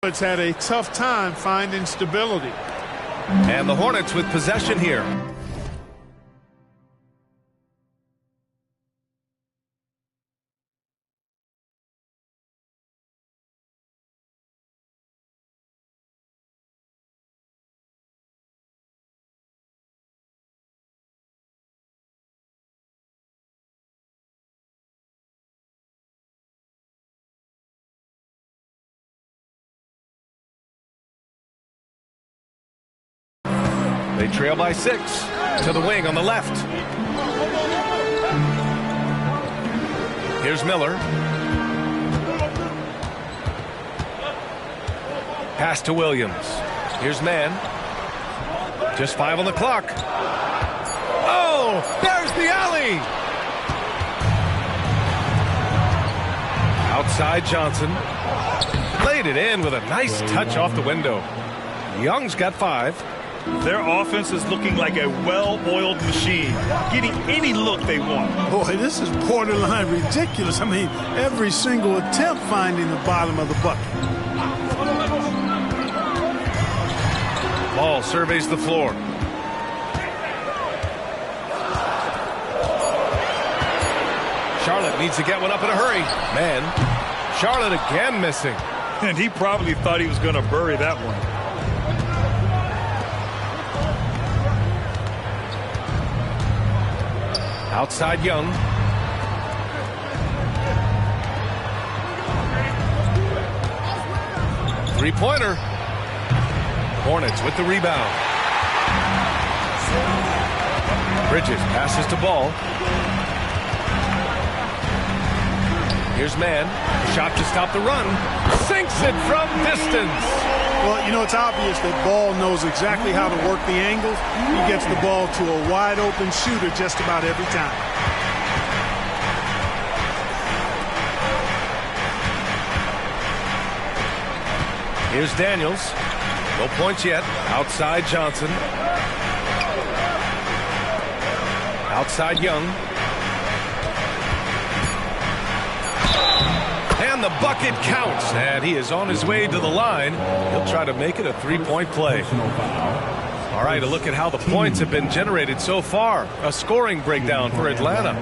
It's had a tough time finding stability. And the Hornets with possession here. They trail by 6 to the wing on the left. Here's Miller. Pass to Williams. Here's Mann. Just 5 on the clock. Oh, there's the alley. Outside Johnson. Laid it in with a nice touch off the window. Young's got 5. Their offense is looking like a well-oiled machine, getting any look they want. Boy, this is borderline ridiculous. I mean, every single attempt finding the bottom of the bucket. Ball surveys the floor. Charlotte needs to get one up in a hurry. Man, Charlotte again missing. And he probably thought he was going to bury that one. Outside Young. Three-pointer. Hornets with the rebound. Bridges passes to Ball. Here's Mann. Shot to stop the run. Sinks it from distance. Well, you know, it's obvious that Ball knows exactly how to work the angles. He gets the ball to a wide-open shooter just about every time. Here's Daniels. No points yet. Outside Johnson. Outside Young. And the bucket counts. And he is on his way to the line. He'll try to make it a three-point play. All right, a look at how the points have been generated so far. A scoring breakdown for Atlanta.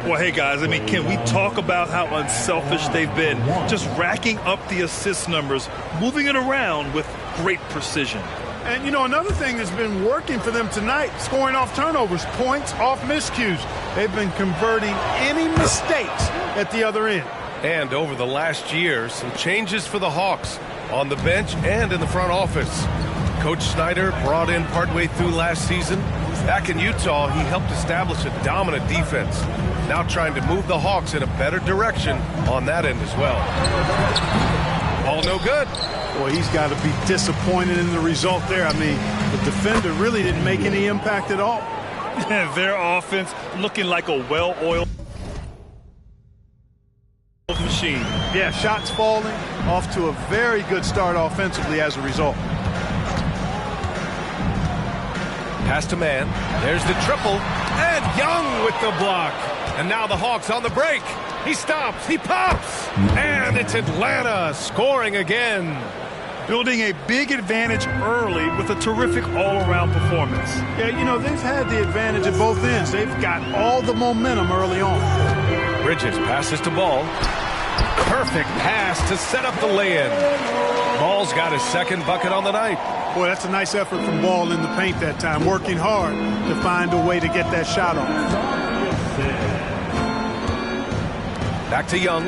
Well, hey, guys, I mean, can we talk about how unselfish they've been? Just racking up the assist numbers, moving it around with great precision. And, you know, another thing that's been working for them tonight, scoring off turnovers, points off miscues. They've been converting any mistakes at the other end. And over the last year, some changes for the Hawks on the bench and in the front office. Coach Snyder brought in partway through last season. Back in Utah, he helped establish a dominant defense. Now trying to move the Hawks in a better direction on that end as well. All no good. Boy, he's got to be disappointed in the result there. I mean, the defender really didn't make any impact at all. Their offense looking like a well-oiled machine. Yeah, shots falling, off to a very good start offensively as a result. Pass to Mann. There's the triple. And Young with the block. And now the Hawks on the break. He stops. He pops. And it's Atlanta scoring again. Building a big advantage early with a terrific all-around performance. Yeah, you know, they've had the advantage at both ends. They've got all the momentum early on. Bridges passes to Ball. Perfect pass to set up the lay-in. Ball's got his second bucket on the night. Boy, that's a nice effort from Ball in the paint that time, working hard to find a way to get that shot off. Back to Young.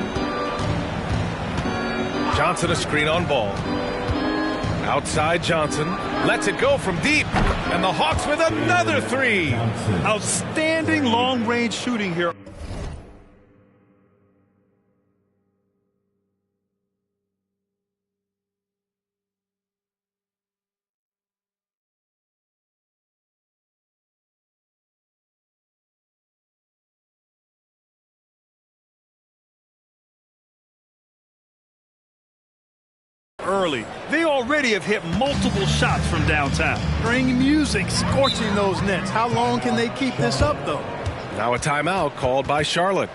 Johnson a screen on Ball. Outside Johnson. Lets it go from deep. And the Hawks with another three. Outstanding long-range shooting here. Early. They already have hit multiple shots from downtown. Bring music, scorching those nets. How long can they keep this up, though? Now a timeout called by Charlotte.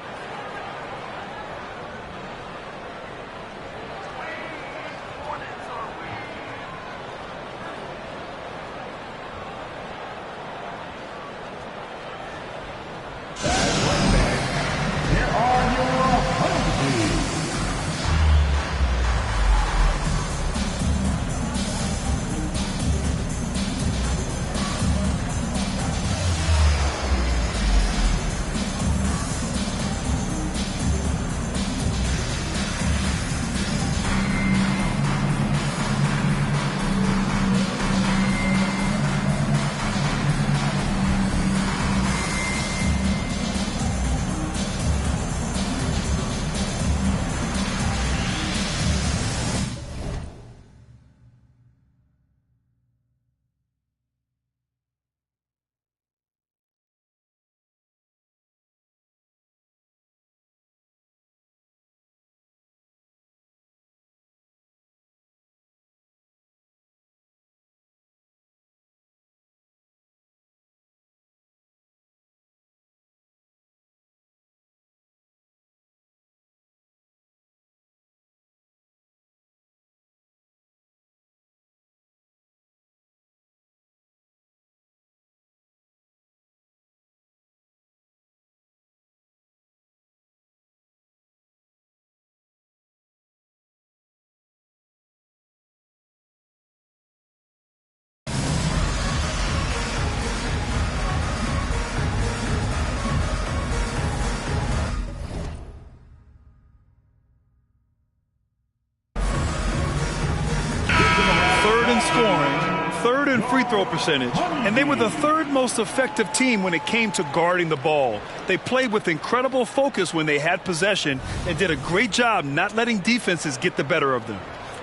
third in scoring, third in free throw percentage, and they were the third most effective team when it came to guarding the ball. They played with incredible focus when they had possession and did a great job not letting defenses get the better of them.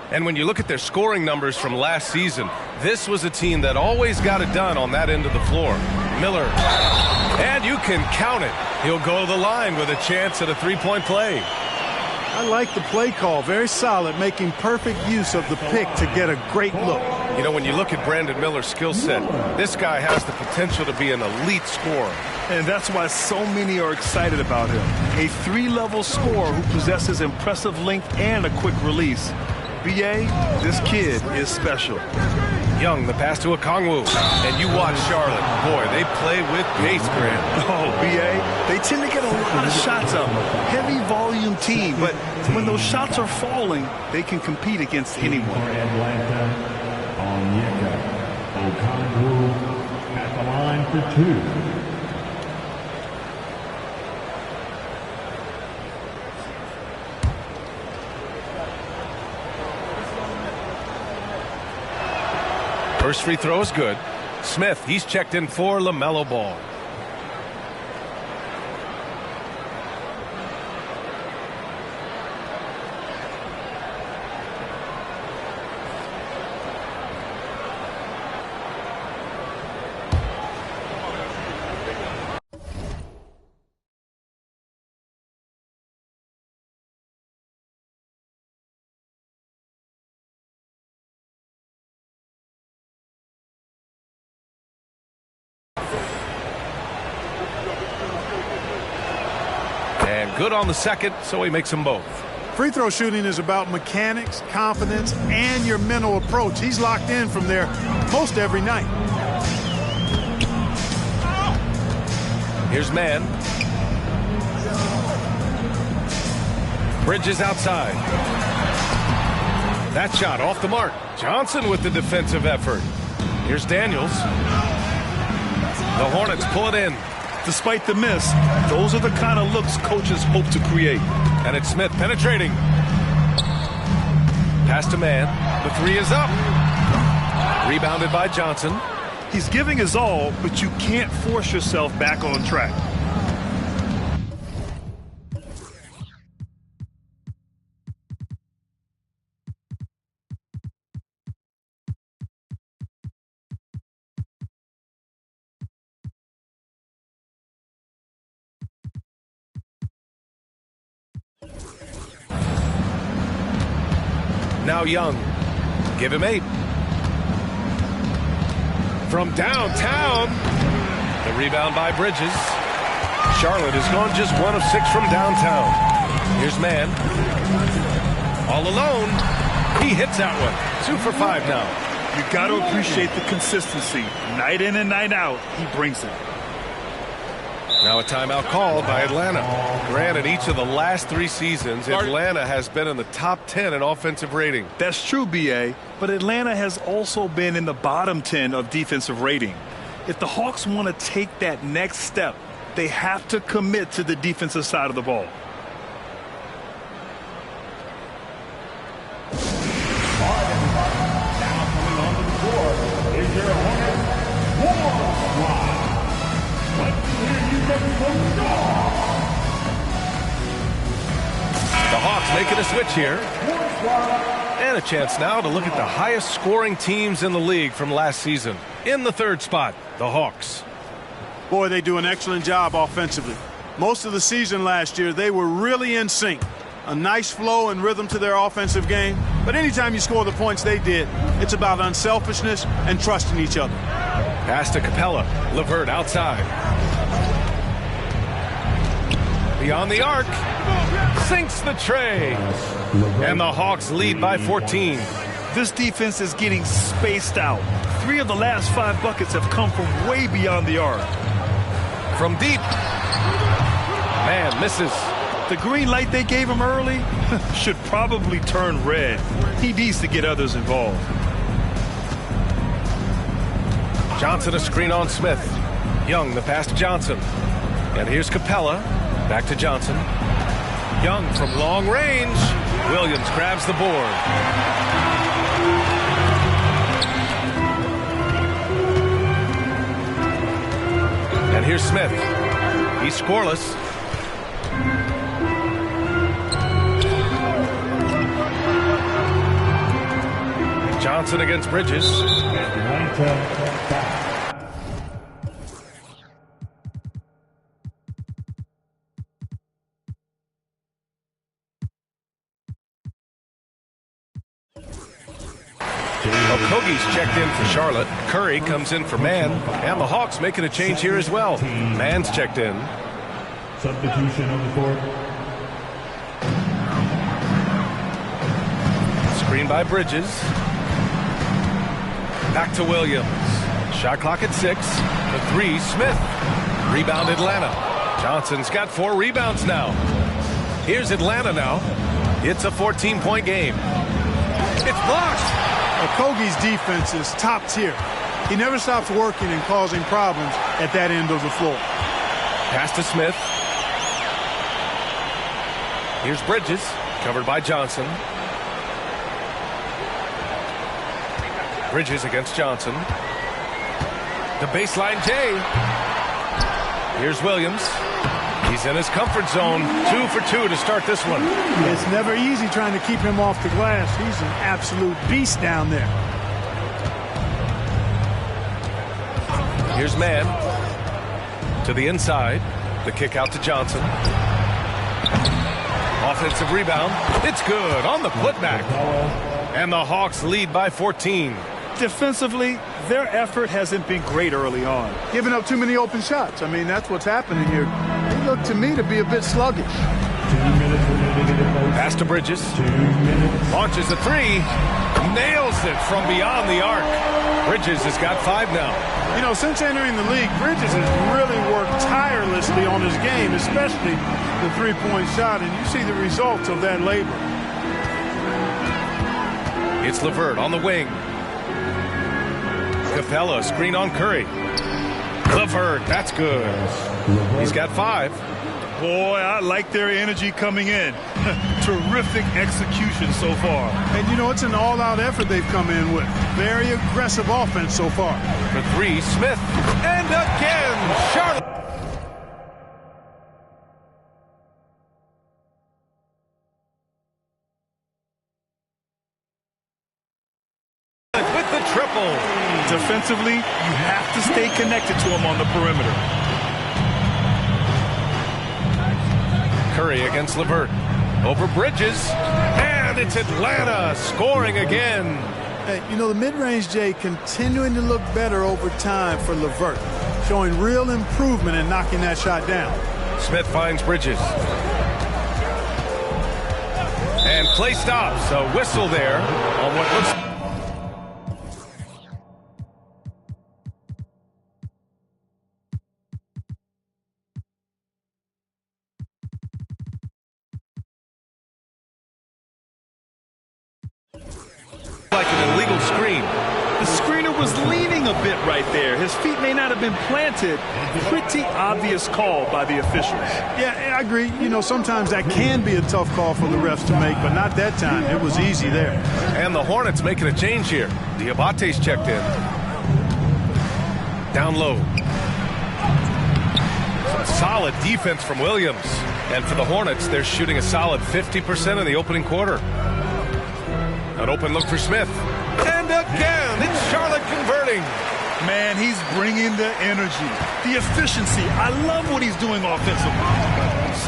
And when you look at their scoring numbers from last season, this was a team that always got it done on that end of the floor. Miller, and you can count it. He'll go to the line with a chance at a three-point play. I like the play call. Very solid, making perfect use of the pick to get a great look. You know, when you look at Brandon Miller's skill set, this guy has the potential to be an elite scorer. And that's why so many are excited about him. A three-level scorer who possesses impressive length and a quick release. B.A., this kid is special. Young, the pass to Okongwu. And you watch Charlotte. Boy, they play with pace, Grant. Oh, B.A., they tend to get a lot of shots up. Heavy volume team, but when those shots are falling, they can compete against anyone. Atlanta, Onyeka Okongwu at the line for two. First free throw is good. Smith, he's checked in for LaMelo Ball. And good on the second, so he makes them both. Free throw shooting is about mechanics, confidence, and your mental approach. He's locked in from there most every night. Here's man. Bridges outside. That shot off the mark. Johnson with the defensive effort. Here's Daniels. The Hornets pull it in. Despite the miss, those are the kind of looks coaches hope to create. And it's Smith penetrating. Pass to man. The three is up. Rebounded by Johnson. He's giving his all, but you can't force yourself back on track. Now Young. Give him 8. From downtown. The rebound by Bridges. Charlotte has gone just 1 of 6 from downtown. Here's man. All alone. He hits that one. 2 for 5 now. You got to appreciate the consistency. Night in and night out, he brings it. Now a timeout called by Atlanta. Granted, each of the last 3 seasons, Atlanta has been in the top 10 in offensive rating. That's true, B.A., but Atlanta has also been in the bottom 10 of defensive rating. If the Hawks want to take that next step, they have to commit to the defensive side of the ball. All right, everybody. Now coming onto the court is your Hornets warm-up squad. Let's hear you get some noise. The Hawks making a switch here. And a chance now to look at the highest scoring teams in the league from last season. In the 3rd spot, the Hawks. Boy, they do an excellent job offensively. Most of the season last year, they were really in sync. A nice flow and rhythm to their offensive game. But anytime you score the points they did, it's about unselfishness and trusting each other. Pass to Capella. LeVert outside. Beyond the arc. Sinks the tray. And the Hawks lead by 14. This defense is getting spaced out. 3 of the last 5 buckets have come from way beyond the arc. From deep. Man misses. The green light they gave him early should probably turn red. He needs to get others involved. Johnson a screen on Smith. Young the pass to Johnson. And here's Capella. Back to Johnson. Young from long range. Williams grabs the board. here's Smith. He's scoreless. Johnson against Bridges. Okogie's checked in for Charlotte. Curry comes in for Mann. And the Hawks making a change here as well. Mann's checked in. Substitution on the court. Screen by Bridges. Back to Williams. Shot clock at 6. The 3, Smith. Rebound Atlanta. Johnson's got 4 rebounds now. Here's Atlanta now. It's a 14-point game. It's blocked. Okogie's defense is top tier. He never stops working and causing problems at that end of the floor. Pass to Smith. Here's Bridges, covered by Johnson. Bridges against Johnson. The baseline J. Here's Williams. He's in his comfort zone. 2 for 2 to start this one. It's never easy trying to keep him off the glass. He's an absolute beast down there. Here's Mann. To the inside. The kick out to Johnson. Offensive rebound. It's good on the putback. And the Hawks lead by 14. Defensively, their effort hasn't been great early on. Giving up too many open shots. I mean, that's what's happening here. They look to me to be a bit sluggish. 2 minutes remaining in the post. Pass to Bridges. 2 minutes. Launches a 3. Nails it from beyond the arc. Bridges has got 5 now. You know, since entering the league, Bridges has really worked tirelessly on his game, especially the three-point shot, and you see the results of that labor. It's LeVert on the wing. Capella, screen on Curry. LeVert, that's good. He's got 5. Boy, I like their energy coming in. Terrific execution so far. And, you know, it's an all-out effort they've come in with. Very aggressive offense so far. For 3, Smith. And again, Charlotte. With the triple. Defensively, you have to stay connected to him on the perimeter. Curry against LeVert. Over Bridges. And it's Atlanta scoring again. Hey, you know, the mid-range J continuing to look better over time for LeVert, showing real improvement in knocking that shot down. Smith finds Bridges. And play stops. A whistle there on what looks... like an illegal screen. The screener was leaning a bit right there. His feet may not have been planted. Pretty obvious call by the officials. Yeah, I agree. You know, sometimes that can be a tough call for the refs to make, but not that time. It was easy there. And the Hornets making a change here. Diabate's checked in. Down low. Some solid defense from Williams. And for the Hornets, they're shooting a solid 50% in the opening quarter. An open look for Smith. And again, it's Charlotte converting. Man, he's bringing the energy, the efficiency. I love what he's doing offensively.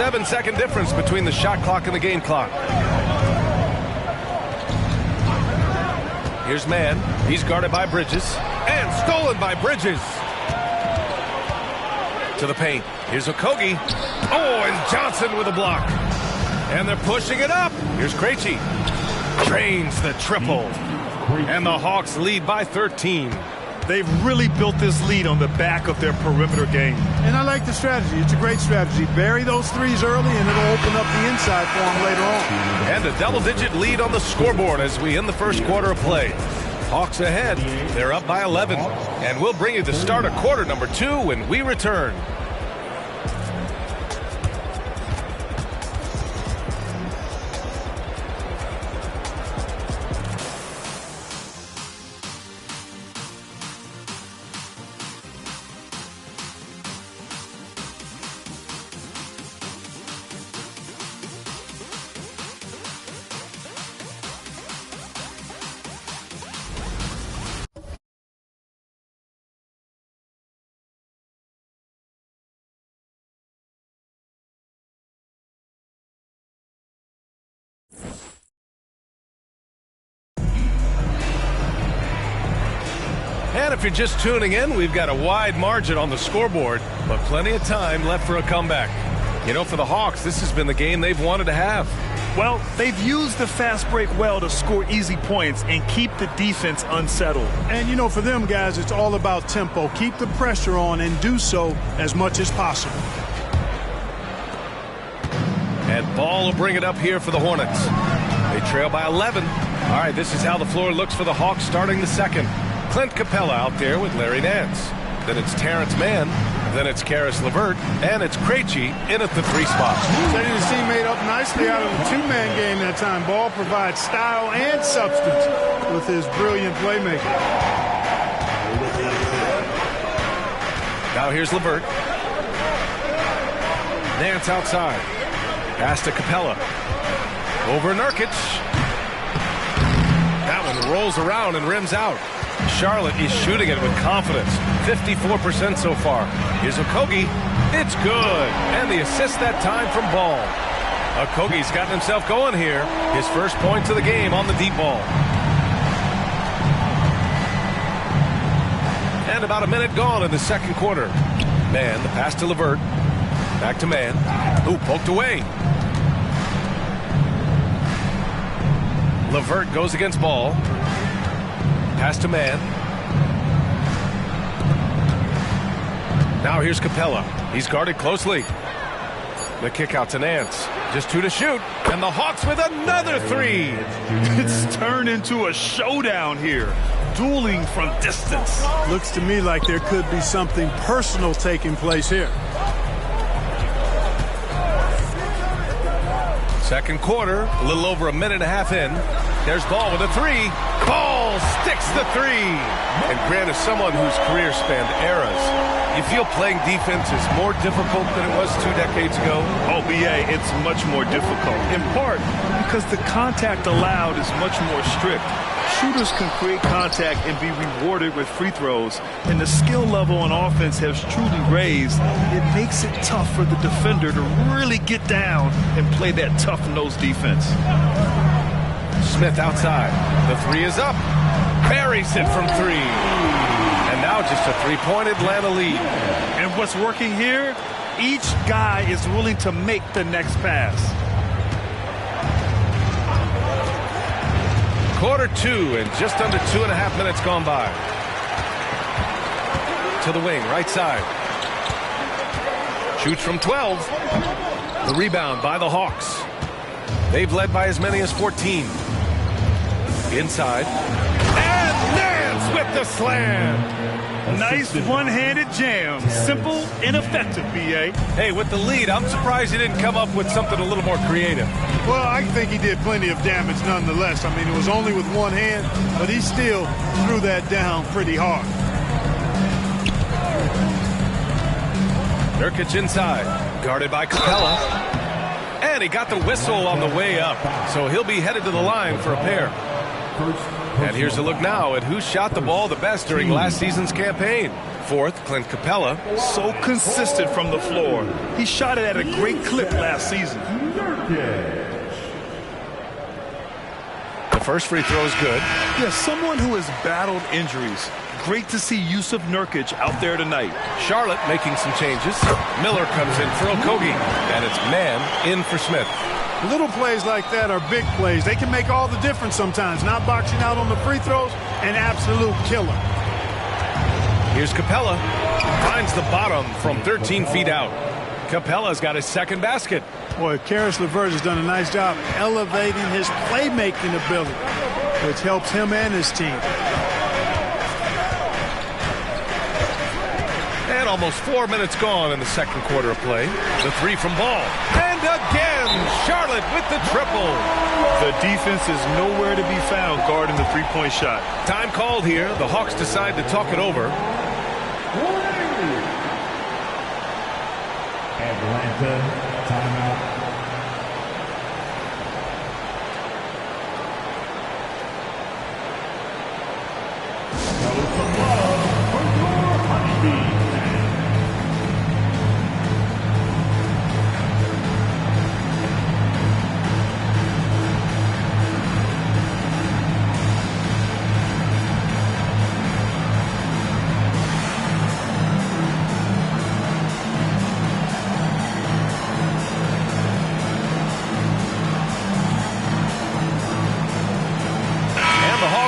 7-second difference between the shot clock and the game clock. Here's Mann. He's guarded by Bridges. And stolen by Bridges. To the paint. Here's Okogie. Oh, and Johnson with a block. And they're pushing it up. Here's Krejci. Drains the triple. And the Hawks lead by 13. They've really built this lead on the back of their perimeter game. And I like the strategy. It's a great strategy. Bury those threes early, and it'll open up the inside for them later on. And a double-digit lead on the scoreboard as we end the first quarter of play. Hawks ahead. They're up by 11. And we'll bring you the start of quarter number 2 when we return. And if you're just tuning in, we've got a wide margin on the scoreboard, but plenty of time left for a comeback. You know, for the Hawks, this has been the game they've wanted to have. Well, they've used the fast break well to score easy points and keep the defense unsettled. And, you know, for them guys, it's all about tempo. Keep the pressure on and do so as much as possible. And Ball will bring it up here for the Hornets. They trail by 11. All right, this is how the floor looks for the Hawks starting the second. Clint Capella out there with Larry Nance. Then it's Terrence Mann. Then it's Karis LeVert. And it's Krejci in at the 3 spot. Setting his teammate up nicely out of the 2-man game that time. Ball provides style and substance with his brilliant playmaking. Now here's LeVert. Nance outside. Pass to Capella. Over Nurkic. That one rolls around and rims out. Charlotte is shooting it with confidence. 54% so far. Here's Okogie. It's good. And the assist that time from Ball. Okogie's gotten himself going here. His first points of the game on the deep ball. And about a minute gone in the second quarter. Mann, the pass to LeVert. Back to Mann. Ooh, poked away. LeVert goes against Ball. Pass to Mann. Now here's Capella. He's guarded closely. The kick out to Nance. Just 2 to shoot. And the Hawks with another 3. It's turned into a showdown here. Dueling from distance. Looks to me like there could be something personal taking place here. Second quarter, a little over a minute and a half in. There's Ball with a 3. Ball sticks the 3. And Grant, as someone whose career spanned eras, you feel playing defense is more difficult than it was 2 decades ago? Oh, BA, it's much more difficult. In part because the contact allowed is much more strict. Shooters can create contact and be rewarded with free throws, and the skill level on offense has truly raised. It makes it tough for the defender to really get down and play that tough-nosed defense. Smith outside. The 3 is up. Buries it from 3. And now just a 3-point Atlanta lead. And what's working here? Each guy is willing to make the next pass. Quarter 2 and just under 2.5 minutes gone by. To the wing, right side. Shoots from 12. The rebound by the Hawks. They've led by as many as 14. Inside. And Nance with the slam. Nice one-handed jam. Simple and effective, B.A. Hey, with the lead, I'm surprised he didn't come up with something a little more creative. Well, I think he did plenty of damage nonetheless. I mean, it was only with one hand, but he still threw that down pretty hard. Nurkic inside. Guarded by Capella. And he got the whistle on the way up. So he'll be headed to the line for a pair. And here's a look now at who shot the ball the best during last season's campaign. Fourth, Clint Capella. So consistent from the floor. He shot it at a great clip last season. The first free throw is good. Yeah, someone who has battled injuries. Great to see Yusuf Nurkic out there tonight. Charlotte making some changes. Miller comes in for Okogie. And it's Mann in for Smith. Little plays like that are big plays. They can make all the difference sometimes. Not boxing out on the free throws, an absolute killer. Here's Capella. Finds the bottom from 13 feet out. Capella's got his second basket. Boy, Karis LeVert has done a nice job elevating his playmaking ability, which helps him and his team. And almost 4 minutes gone in the second quarter of play. The 3 from Ball. And again, Charlotte with the triple. The defense is nowhere to be found guarding the three-point shot. Time called here. The Hawks decide to talk it over. Atlanta, timeout.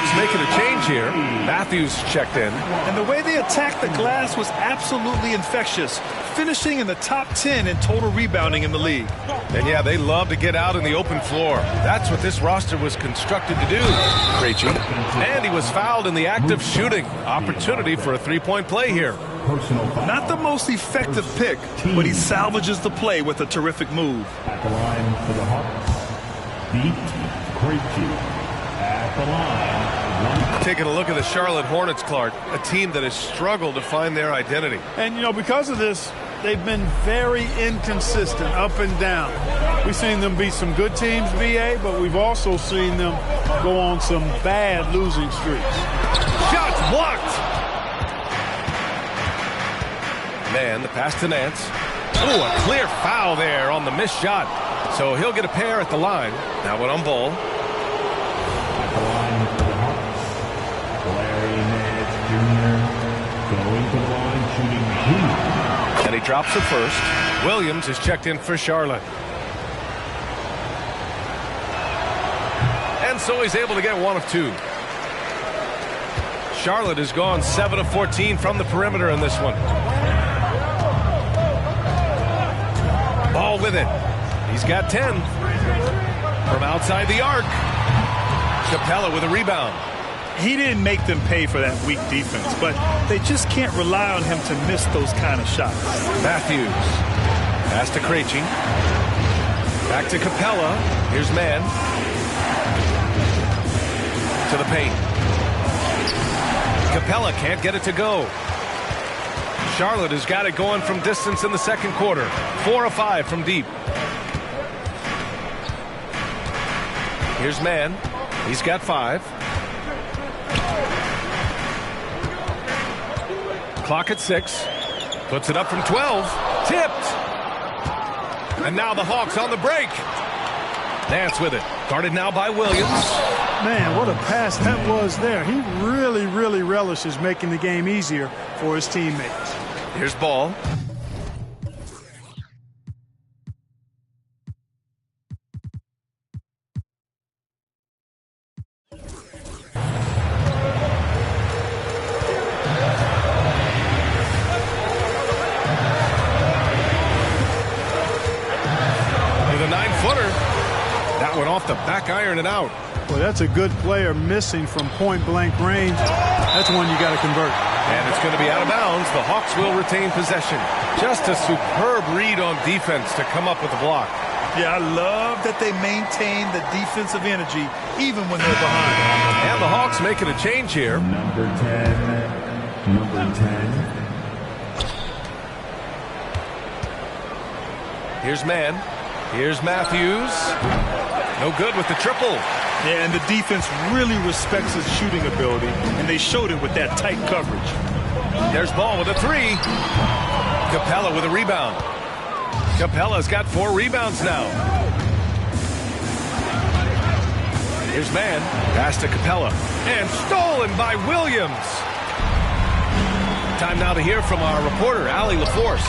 Hawks making a change here. Matthews checked in. And the way they attacked the glass was absolutely infectious, finishing in the top 10 in total rebounding in the league. And yeah, they love to get out in the open floor. That's what this roster was constructed to do. Krejci. And he was fouled in the act of shooting. Opportunity for a three-point play here. Not the most effective pick, but he salvages the play with a terrific move. At the line for the Hawks, beat Krejci. At the line. Taking a look at the Charlotte Hornets, Clark, a team that has struggled to find their identity. And, you know, because of this, they've been very inconsistent, up and down. We've seen them beat some good teams, BA, but we've also seen them go on some bad losing streaks. Shots blocked! Man, the pass to Nance. Oh, a clear foul there on the missed shot. So he'll get a pair at the line. Now one on ball. At the line for the Hawks, Larry Nance Jr. going to the line, shooting 2. And he drops it first. Williams is checked in for Charlotte. And so he's able to get 1 of 2. Charlotte has gone 7 of 14 from the perimeter in this one. Ball with it. He's got 10. From outside the arc. Capella with a rebound. He didn't make them pay for that weak defense, but they just can't rely on him to miss those kind of shots. Matthews. Pass to Krejci. Back to Capella. Here's Mann. To the paint. Capella can't get it to go. Charlotte has got it going from distance in the second quarter. 4 of 5 from deep. Here's Mann. He's got 5. Clock at 6. Puts it up from 12. Tipped. And now the Hawks on the break. Nance with it. Guarded now by Williams. Man, what a pass that was there. He really, really relishes making the game easier for his teammates. Here's Ball. With a 9-footer. That went off the back iron and out. Boy, that's a good player missing from point-blank range. That's one you got to convert. And it's going to be out of bounds. The Hawks will retain possession. Just a superb read on defense to come up with the block. Yeah, I love that they maintain the defensive energy even when they're behind. And the Hawks making a change here. Number 10. Number 10. Here's Mann. Here's Matthews. No good with the triple. Yeah, and the defense really respects his shooting ability, and they showed it with that tight coverage. There's Ball with a 3. Capella with a rebound. Capella's got 4 rebounds now. Here's Mann. Pass to Capella. And stolen by Williams. Time now to hear from our reporter, Allie LaForce.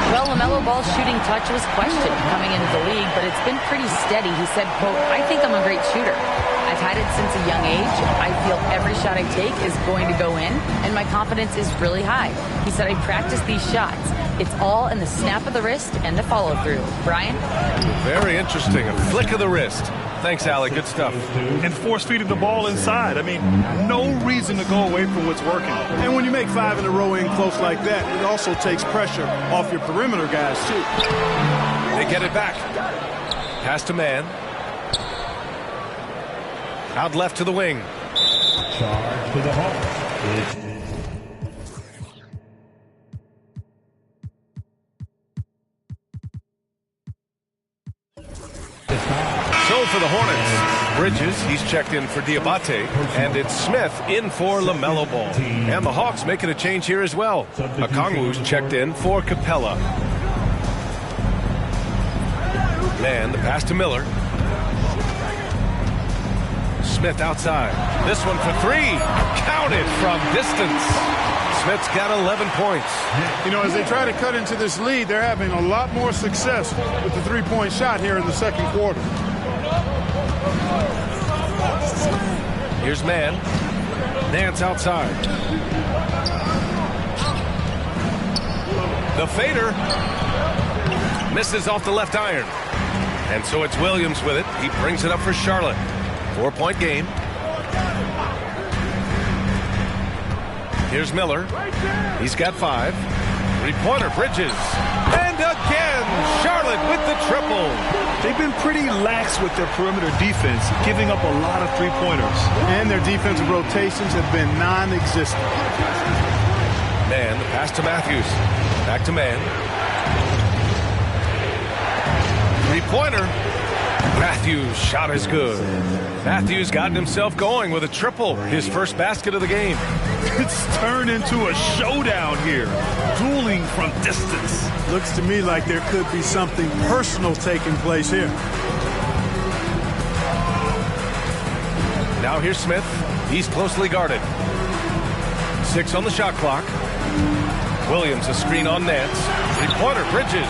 Well, LaMelo Ball's shooting touch was questioned coming into the league, but it's been pretty steady. He said, quote, "I think I'm a great shooter. I've had it since a young age. I feel every shot I take is going to go in, and my confidence is really high." He said, "I practice these shots. It's all in the snap of the wrist and the follow-through." Brian? Very interesting. A flick of the wrist. Thanks, Allie. Good stuff. And force-feeding the ball inside. I mean, no reason to go away from what's working. And when you make 5 in a row in close like that, it also takes pressure off your perimeter guys, too. They get it back. Pass to Mann. Out left to the wing. Charge to the Hawks. So for the Hornets, Bridges, he's checked in for Diabate, and it's Smith in for LaMelo Ball. And the Hawks making a change here as well. Okongwu's checked in for Capella. Man, the pass to Miller. Smith outside. This one for 3. Counted from distance. Smith's got 11 points. You know, as they try to cut into this lead, they're having a lot more success with the three-point shot here in the second quarter. Here's man. Nance outside. The fader misses off the left iron. And so it's Williams with it. He brings it up for Charlotte. 4-point game. Here's Miller. He's got 5. Three-pointer, Bridges. And again, Charlotte with the triple. They've been pretty lax with their perimeter defense, giving up a lot of three-pointers. And their defensive rotations have been non-existent. Man, the pass to Matthews. Back to man. Three-pointer. Matthews' shot is good. Matthews gotten himself going with a triple. His first basket of the game. It's turned into a showdown here. Dueling from distance. Looks to me like there could be something personal taking place here. Now here's Smith. He's closely guarded. 6 on the shot clock. Williams a screen on Nance. Three-pointer, Bridges.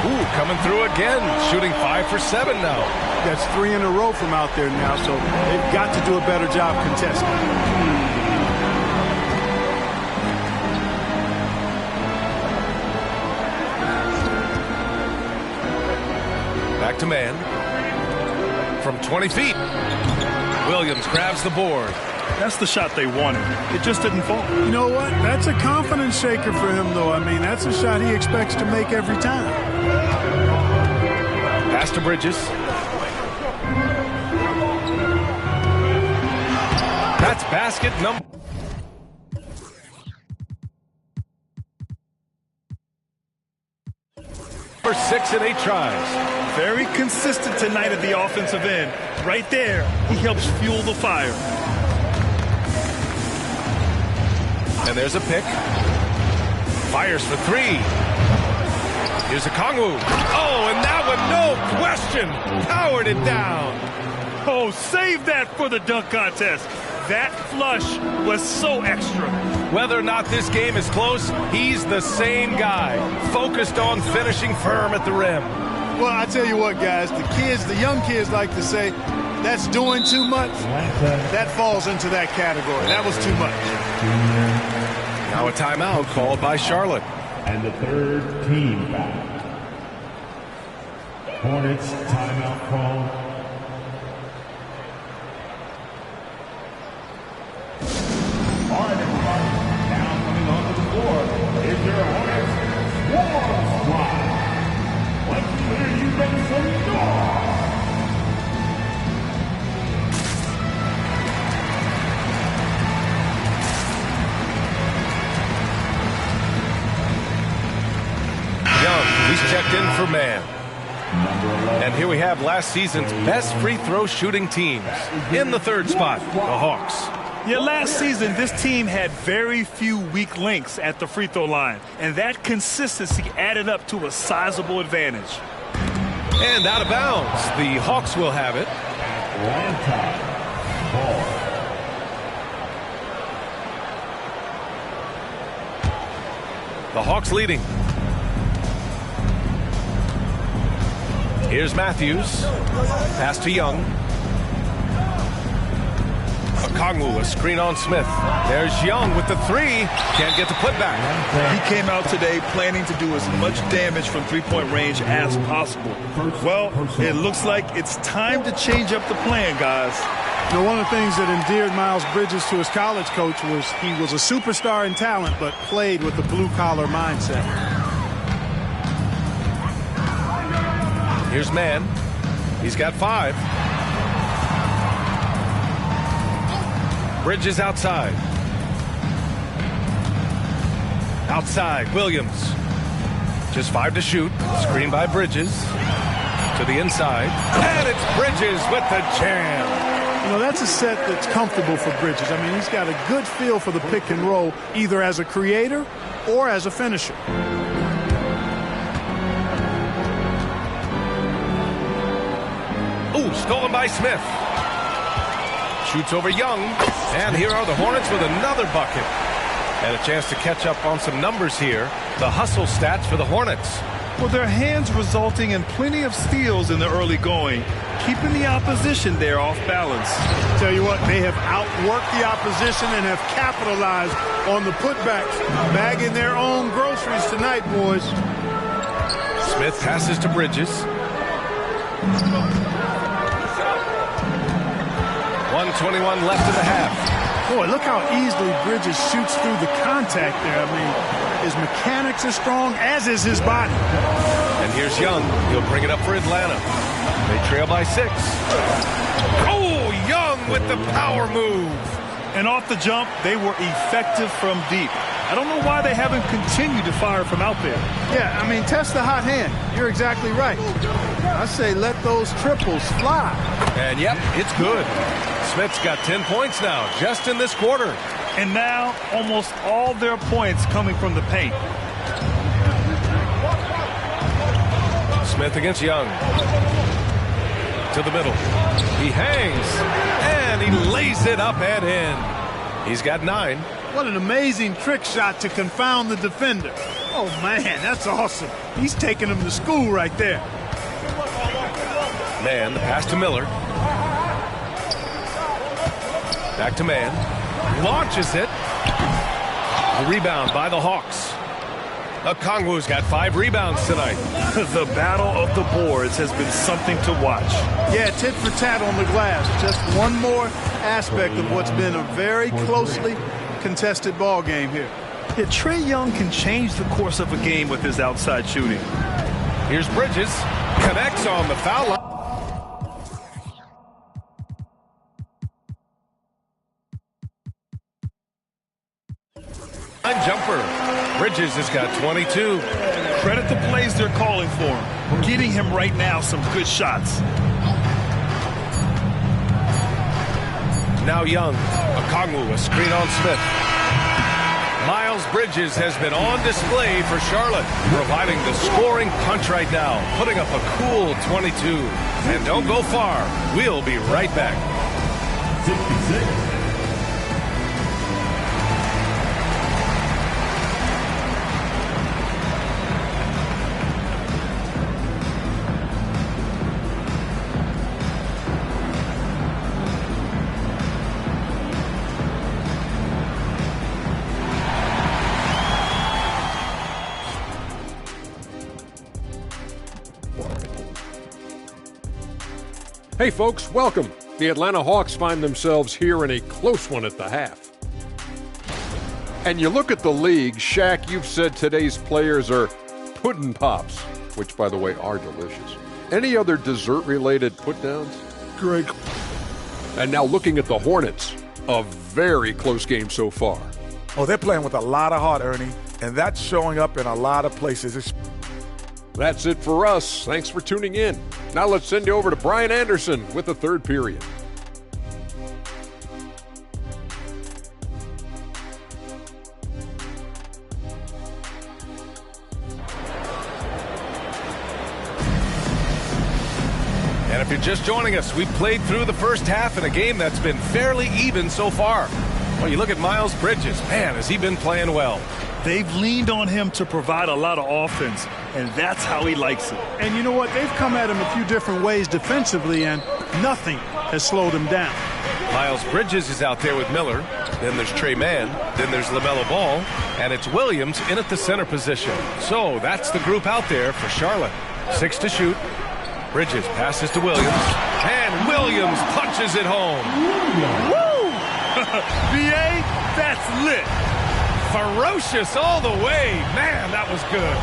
Ooh, coming through again. Shooting 5 for 7 now. That's 3 in a row from out there now, so they've got to do a better job contesting. Back to man. From 20 feet. Williams grabs the board. That's the shot they wanted. It just didn't fall. You know what? That's a confidence shaker for him, though. I mean, that's a shot he expects to make every time. Pass to Bridges. That's basket number 6 in 8 tries. Very consistent tonight at the offensive end. Right there, he helps fuel the fire. And there's a pick. Fires for 3. Here's a Kongwu. Oh, and that one, no question, powered it down. Oh, save that for the dunk contest. That flush was so extra. Whether or not this game is close, he's the same guy, focused on finishing firm at the rim. Well, I tell you what, guys, the young kids like to say, that's doing too much. That falls into that category. That was too much. Now a timeout called by Charlotte. And the third team back. Hornets timeout call. All right, everybody. Now coming onto the floor is your Hornets War Squad. Let's hear you make some noise. Young, he's checked in for man. And here we have last season's best free throw shooting teams. In the third spot, the Hawks. Yeah, last season, this team had very few weak links at the free throw line, and that consistency added up to a sizable advantage. And out of bounds, the Hawks will have it. The Hawks leading. Here's Matthews. Pass to Young. Kongwu, a screen on Smith. There's Young with the 3. Can't get the putback. He came out today planning to do as much damage from three-point range as possible. Well, it looks like it's time to change up the plan, guys. You know, one of the things that endeared Miles Bridges to his college coach was he was a superstar in talent, but played with the blue-collar mindset. Here's man. He's got 5. Bridges outside. Outside, Williams. Just 5 to shoot. Screen by Bridges. To the inside. And it's Bridges with the jam. You know, that's a set that's comfortable for Bridges. I mean, he's got a good feel for the pick and roll, either as a creator or as a finisher. Ooh, stolen by Smith. Shoots over Young. And here are the Hornets with another bucket. And a chance to catch up on some numbers here. The hustle stats for the Hornets. Well, their hands resulting in plenty of steals in the early going, keeping the opposition there off balance. Tell you what, they have outworked the opposition and have capitalized on the putbacks, bagging their own groceries tonight, boys. Smith passes to Bridges. 1:21 left in the half. Boy, look how easily Bridges shoots through the contact there. I mean, his mechanics are strong, as is his body. And here's Young. He'll bring it up for Atlanta. They trail by 6. Oh, Young with the power move. And off the jump, they were effective from deep. I don't know why they haven't continued to fire from out there. Yeah, I mean, test the hot hand. You're exactly right. I say let those triples fly. And yep, it's good. Smith's got 10 points now, just in this quarter. And now, almost all their points coming from the paint. Smith against Young. To the middle. He hangs, and he lays it up and in. He's got 9. What an amazing trick shot to confound the defender. Oh, man, that's awesome. He's taking him to school right there. Man, the pass to Miller. Back to Man. Launches it. The rebound by the Hawks. Okongwu's got 5 rebounds tonight. The battle of the boards has been something to watch. Yeah, tit for tat on the glass. Just one more aspect of what's been a very closely contested ball game here. Yeah, Trae Young can change the course of a game with his outside shooting. Here's Bridges. Connects on the foul line. Jumper. Bridges has got 22. Credit the plays they're calling for him. We're getting him right now some good shots. Now Young. Okongwu, a screen on Smith. Miles Bridges has been on display for Charlotte, providing the scoring punch right now, putting up a cool 22. And don't go far. We'll be right back. 66. Hey folks, welcome. The Atlanta Hawks find themselves here in a close one at the half. And you look at the league, Shaq, you've said today's players are puddin' pops, which by the way are delicious. Any other dessert-related put-downs? Greg. And now looking at the Hornets, a very close game so far. Oh, they're playing with a lot of heart, Ernie, and that's showing up in a lot of places. That's it for us. Thanks for tuning in. Now let's send you over to Brian Anderson with the third period. And if you're just joining us, we've played through the first half in a game that's been fairly even so far. Well, you look at Miles Bridges. Man, has he been playing well. They've leaned on him to provide a lot of offense, and that's how he likes it. And you know what? They've come at him a few different ways defensively, and nothing has slowed him down. Miles Bridges is out there with Miller. Then there's Trey Mann. Then there's LaMelo Ball. And it's Williams in at the center position. So that's the group out there for Charlotte. 6 to shoot. Bridges passes to Williams. And Williams punches it home. Woo! BA, that's lit. Ferocious all the way. Man, that was good.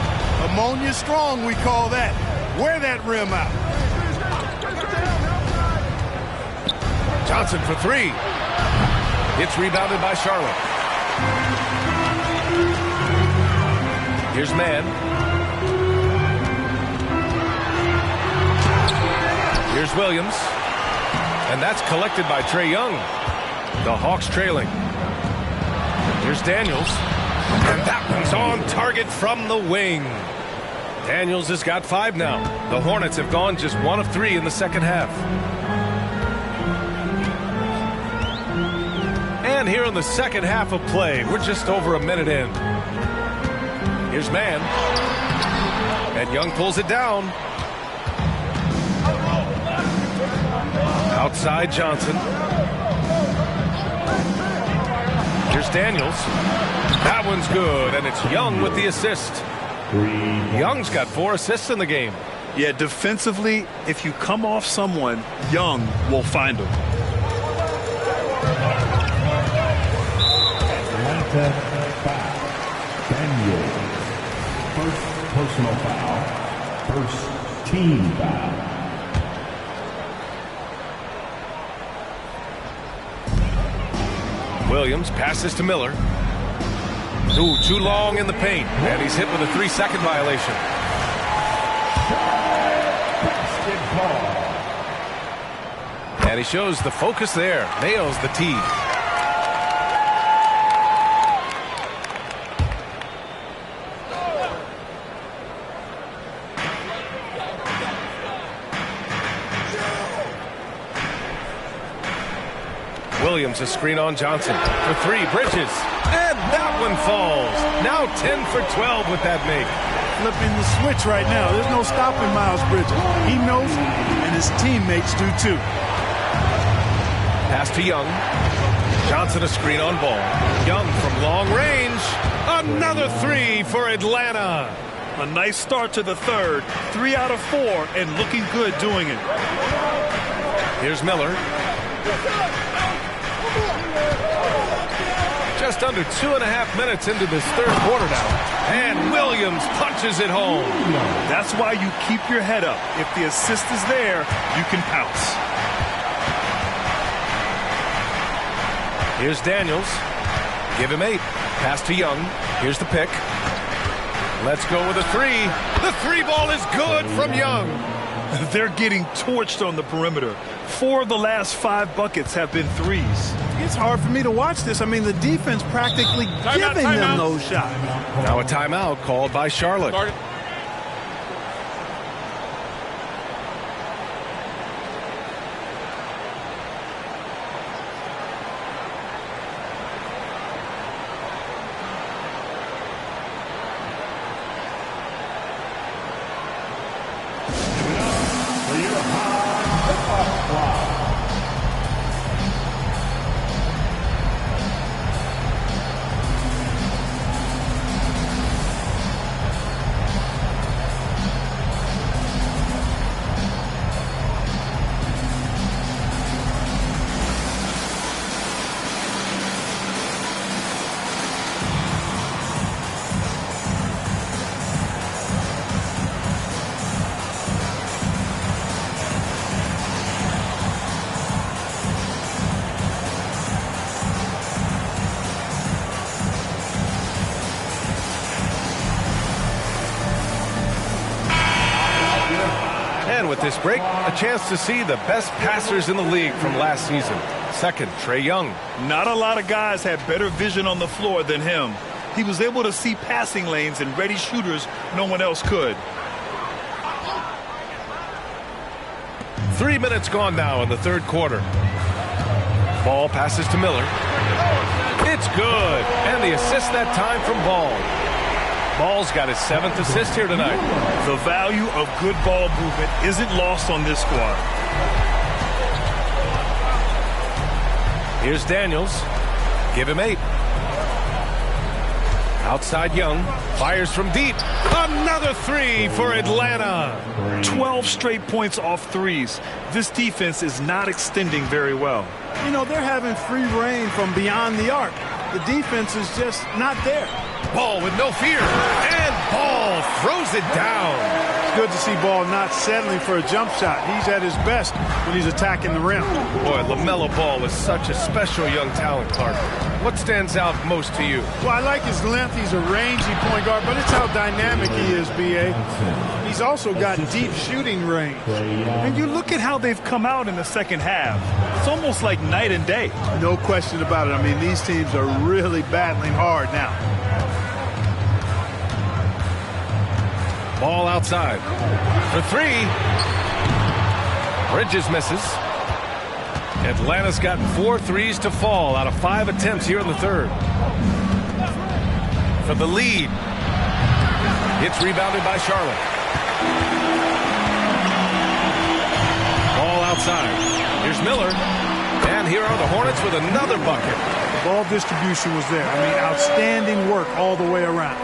Ammonia strong, we call that. Wear that rim out. Johnson for 3. It's rebounded by Charlotte. Here's Mann. Here's Williams. And that's collected by Trae Young. The Hawks trailing. Here's Daniels. And that one's on target from the wing. Daniels has got 5 now. The Hornets have gone just 1 of 3 in the second half. And here in the second half of play, we're just over a minute in. Here's Mann. And Young pulls it down. Outside Johnson. Here's Daniels. That one's good, and it's Young with the assist. Young's got 4 assists in the game. Yeah, defensively, if you come off someone, Young will find them. Atlanta foul. Daniels. First personal foul. First team foul. Williams passes to Miller. Ooh, too long in the paint. And he's hit with a 3-second violation. And he shows the focus there. Nails the tee. Williams a screen on Johnson for 3. Bridges. And that one falls. Now 10 for 12 with that make. Flipping the switch right now. There's no stopping Miles Bridges. He knows it, and his teammates do too. Pass to Young. Johnson a screen on Ball. Young from long range. Another 3 for Atlanta. A nice start to the third. 3 out of 4 and looking good doing it. Here's Miller. Just under 2.5 minutes into this third quarter now. And Williams punches it home. That's why you keep your head up. If the assist is there, you can pounce. Here's Daniels. Give him 8. Pass to Young. Here's the pick. Let's go with a 3. The 3 ball is good from Young. They're getting torched on the perimeter. 4 of the last 5 buckets have been threes. It's hard for me to watch this. I mean, the defense practically giving them those shots. Now a timeout called by Charlotte. With this break, a chance to see the best passers in the league from last season. Second, Trae Young. Not a lot of guys had better vision on the floor than him. He was able to see passing lanes and ready shooters no one else could. 3 minutes gone now in the third quarter. Ball passes to Miller. It's good. And the assist that time from Ball. Ball's got his 7th assist here tonight. The value of good ball movement isn't lost on this squad. Here's Daniels. Give him 8. Outside Young. Fires from deep. Another 3 for Atlanta. 12 straight points off threes. This defense is not extending very well. You know, they're having free reign from beyond the arc. The defense is just not there. Ball with no fear. And Ball throws it down. It's good to see Ball not settling for a jump shot. He's at his best when he's attacking the rim. Boy, LaMelo Ball is such a special young talent, Clark. What stands out most to you? Well, I like his length. He's a rangy point guard, but it's how dynamic he is, B.A. He's also got deep shooting range. And you look at how they've come out in the second half. It's almost like night and day. No question about it. I mean, these teams are really battling hard now. Ball outside. For 3. Bridges misses. Atlanta's got 4 threes to fall out of 5 attempts here in the third. For the lead. It's rebounded by Charlotte. Ball outside. Here's Miller. And here are the Hornets with another bucket. The ball distribution was there. I mean, outstanding work all the way around.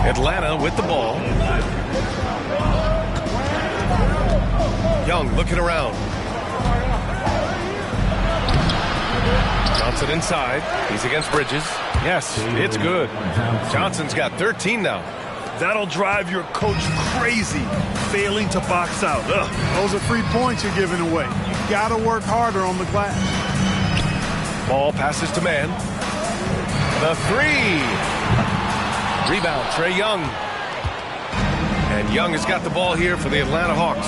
Atlanta with the ball. Young looking around. Johnson inside. He's against Bridges. Yes, it's good. Johnson's got 13 now. That'll drive your coach crazy, failing to box out. Ugh. Those are 3 points you're giving away. You got to work harder on the glass. Ball passes to man. The three. Rebound, Trae Young. And Young has got the ball here for the Atlanta Hawks.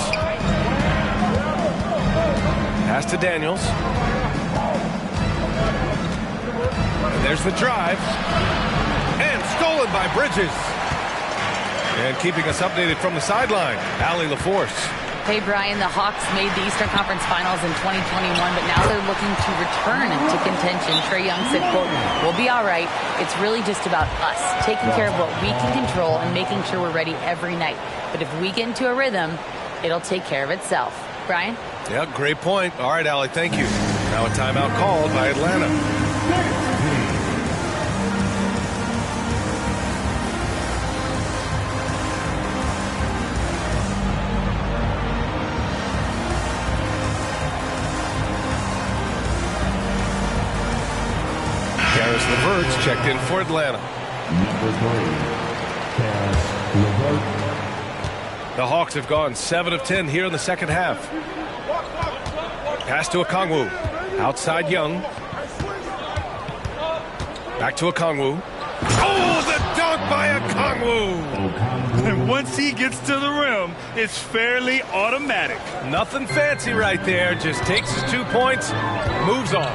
Pass to Daniels. And there's the drive. And stolen by Bridges. And keeping us updated from the sideline, Allie LaForce. Hey, Brian, the Hawks made the Eastern Conference Finals in 2021, but now they're looking to return to contention. Trae Young said, quote, "We'll be all right. It's really just about us, taking care of what we can control and making sure we're ready every night. But if we get into a rhythm, it'll take care of itself." Brian? Yeah, great point. All right, Allie, thank you. Now a timeout called by Atlanta. LeVert's checked in for Atlanta. The Hawks have gone 7 of 10 here in the second half. Pass to Okongwu. Outside Young. Back to Okongwu. Oh, the dunk by Okongwu! And once he gets to the rim, it's fairly automatic. Nothing fancy right there. Just takes his 2 points, moves on.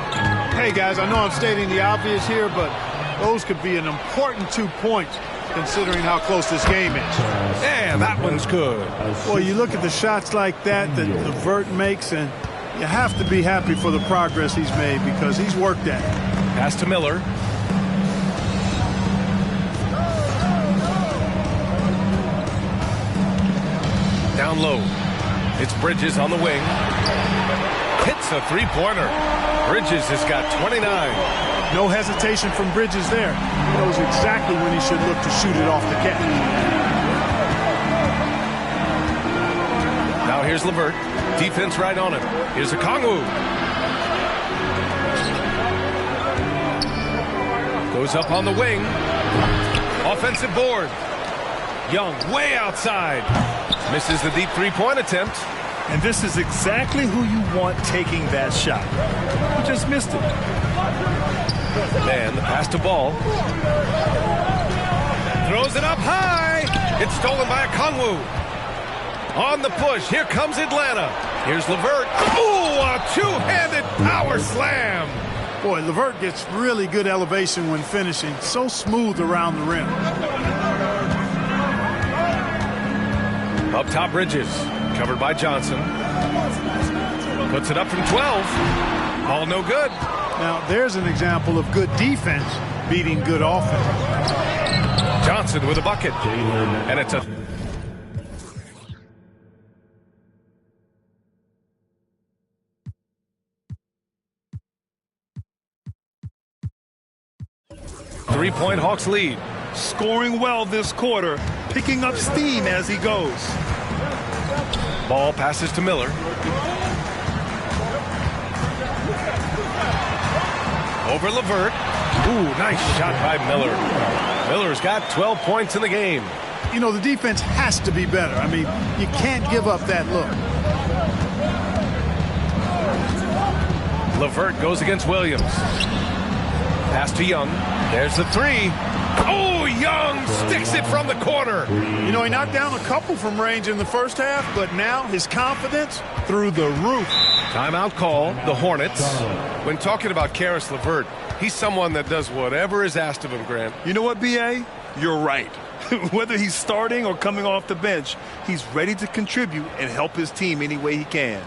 Hey, guys, I know I'm stating the obvious here, but those could be an important 2 points considering how close this game is. And that one's good. Well, you look at the shots like that LeVert makes, and you have to be happy for the progress he's made because he's worked at it. Pass to Miller. Down low. It's Bridges on the wing. Hits a three-pointer. Bridges has got 29. No hesitation from Bridges there. He knows exactly when he should look to shoot it off the catch. Now here's LeVert. Defense right on him. Here's Okongwu. Goes up on the wing. Offensive board. Young way outside. Misses the deep three-point attempt. And this is exactly who you want taking that shot. He just missed it. Man, the pass to Ball. Throws it up high. It's stolen by Okongwu. On the push, here comes Atlanta. Here's LeVert. Ooh, a two-handed power slam. Boy, LeVert gets really good elevation when finishing. So smooth around the rim. Up top, Bridges. Covered by Johnson. Puts it up from 12. All no good. Now, there's an example of good defense beating good offense. Johnson with a bucket. And it's a... three-point Hawks lead. Scoring well this quarter, picking up steam as he goes. Ball passes to Miller. Over LeVert. Ooh, nice shot by Miller. Miller's got 12 points in the game. You know, the defense has to be better. I mean, you can't give up that look. LeVert goes against Williams. Pass to Young. There's the three. Oh, Young sticks it from the corner. You know, he knocked down a couple from range in the first half, but now his confidence through the roof. Timeout call, the Hornets. When talking about Caris LeVert, he's someone that does whatever is asked of him, Grant. You know what, B.A.? You're right. Whether he's starting or coming off the bench, he's ready to contribute and help his team any way he can.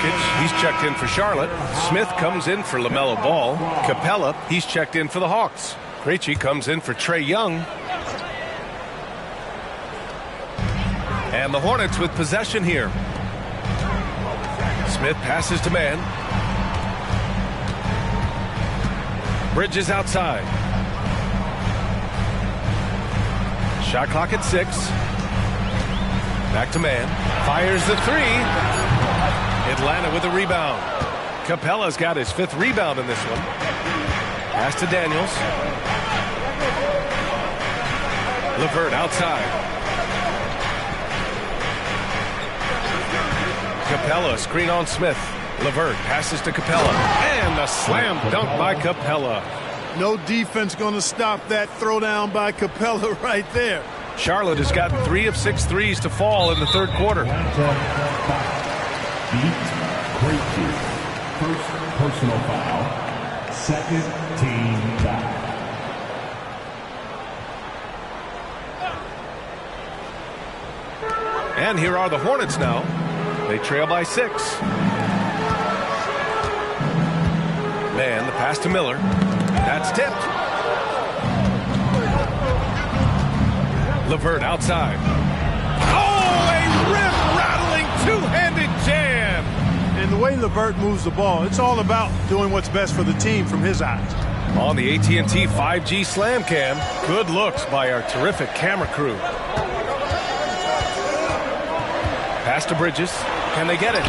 Nurkic, he's checked in for Charlotte. Smith comes in for LaMelo Ball. Capella, he's checked in for the Hawks. Krejci comes in for Trae Young. And the Hornets with possession here. Smith passes to man. Bridges outside. Shot clock at 6. Back to man. Fires the 3. Atlanta with a rebound. Capella's got his 5th rebound in this one. Pass to Daniels. LeVert outside. Capella, screen on Smith. LeVert passes to Capella. And a slam dunk by Capella. No defense going to stop that throwdown by Capella right there. Charlotte has gotten 3 of 6 threes to fall in the third quarter. First personal foul. Second team foul. And here are the Hornets now. They trail by 6. Man, the pass to Miller. That's tipped. LeVert outside. Oh, a rim-rattling two-handed jam. And the way LeVert moves the ball, it's all about doing what's best for the team from his eyes. On the AT&T 5G Slam Cam, good looks by our terrific camera crew. Pass to Bridges. Can they get it?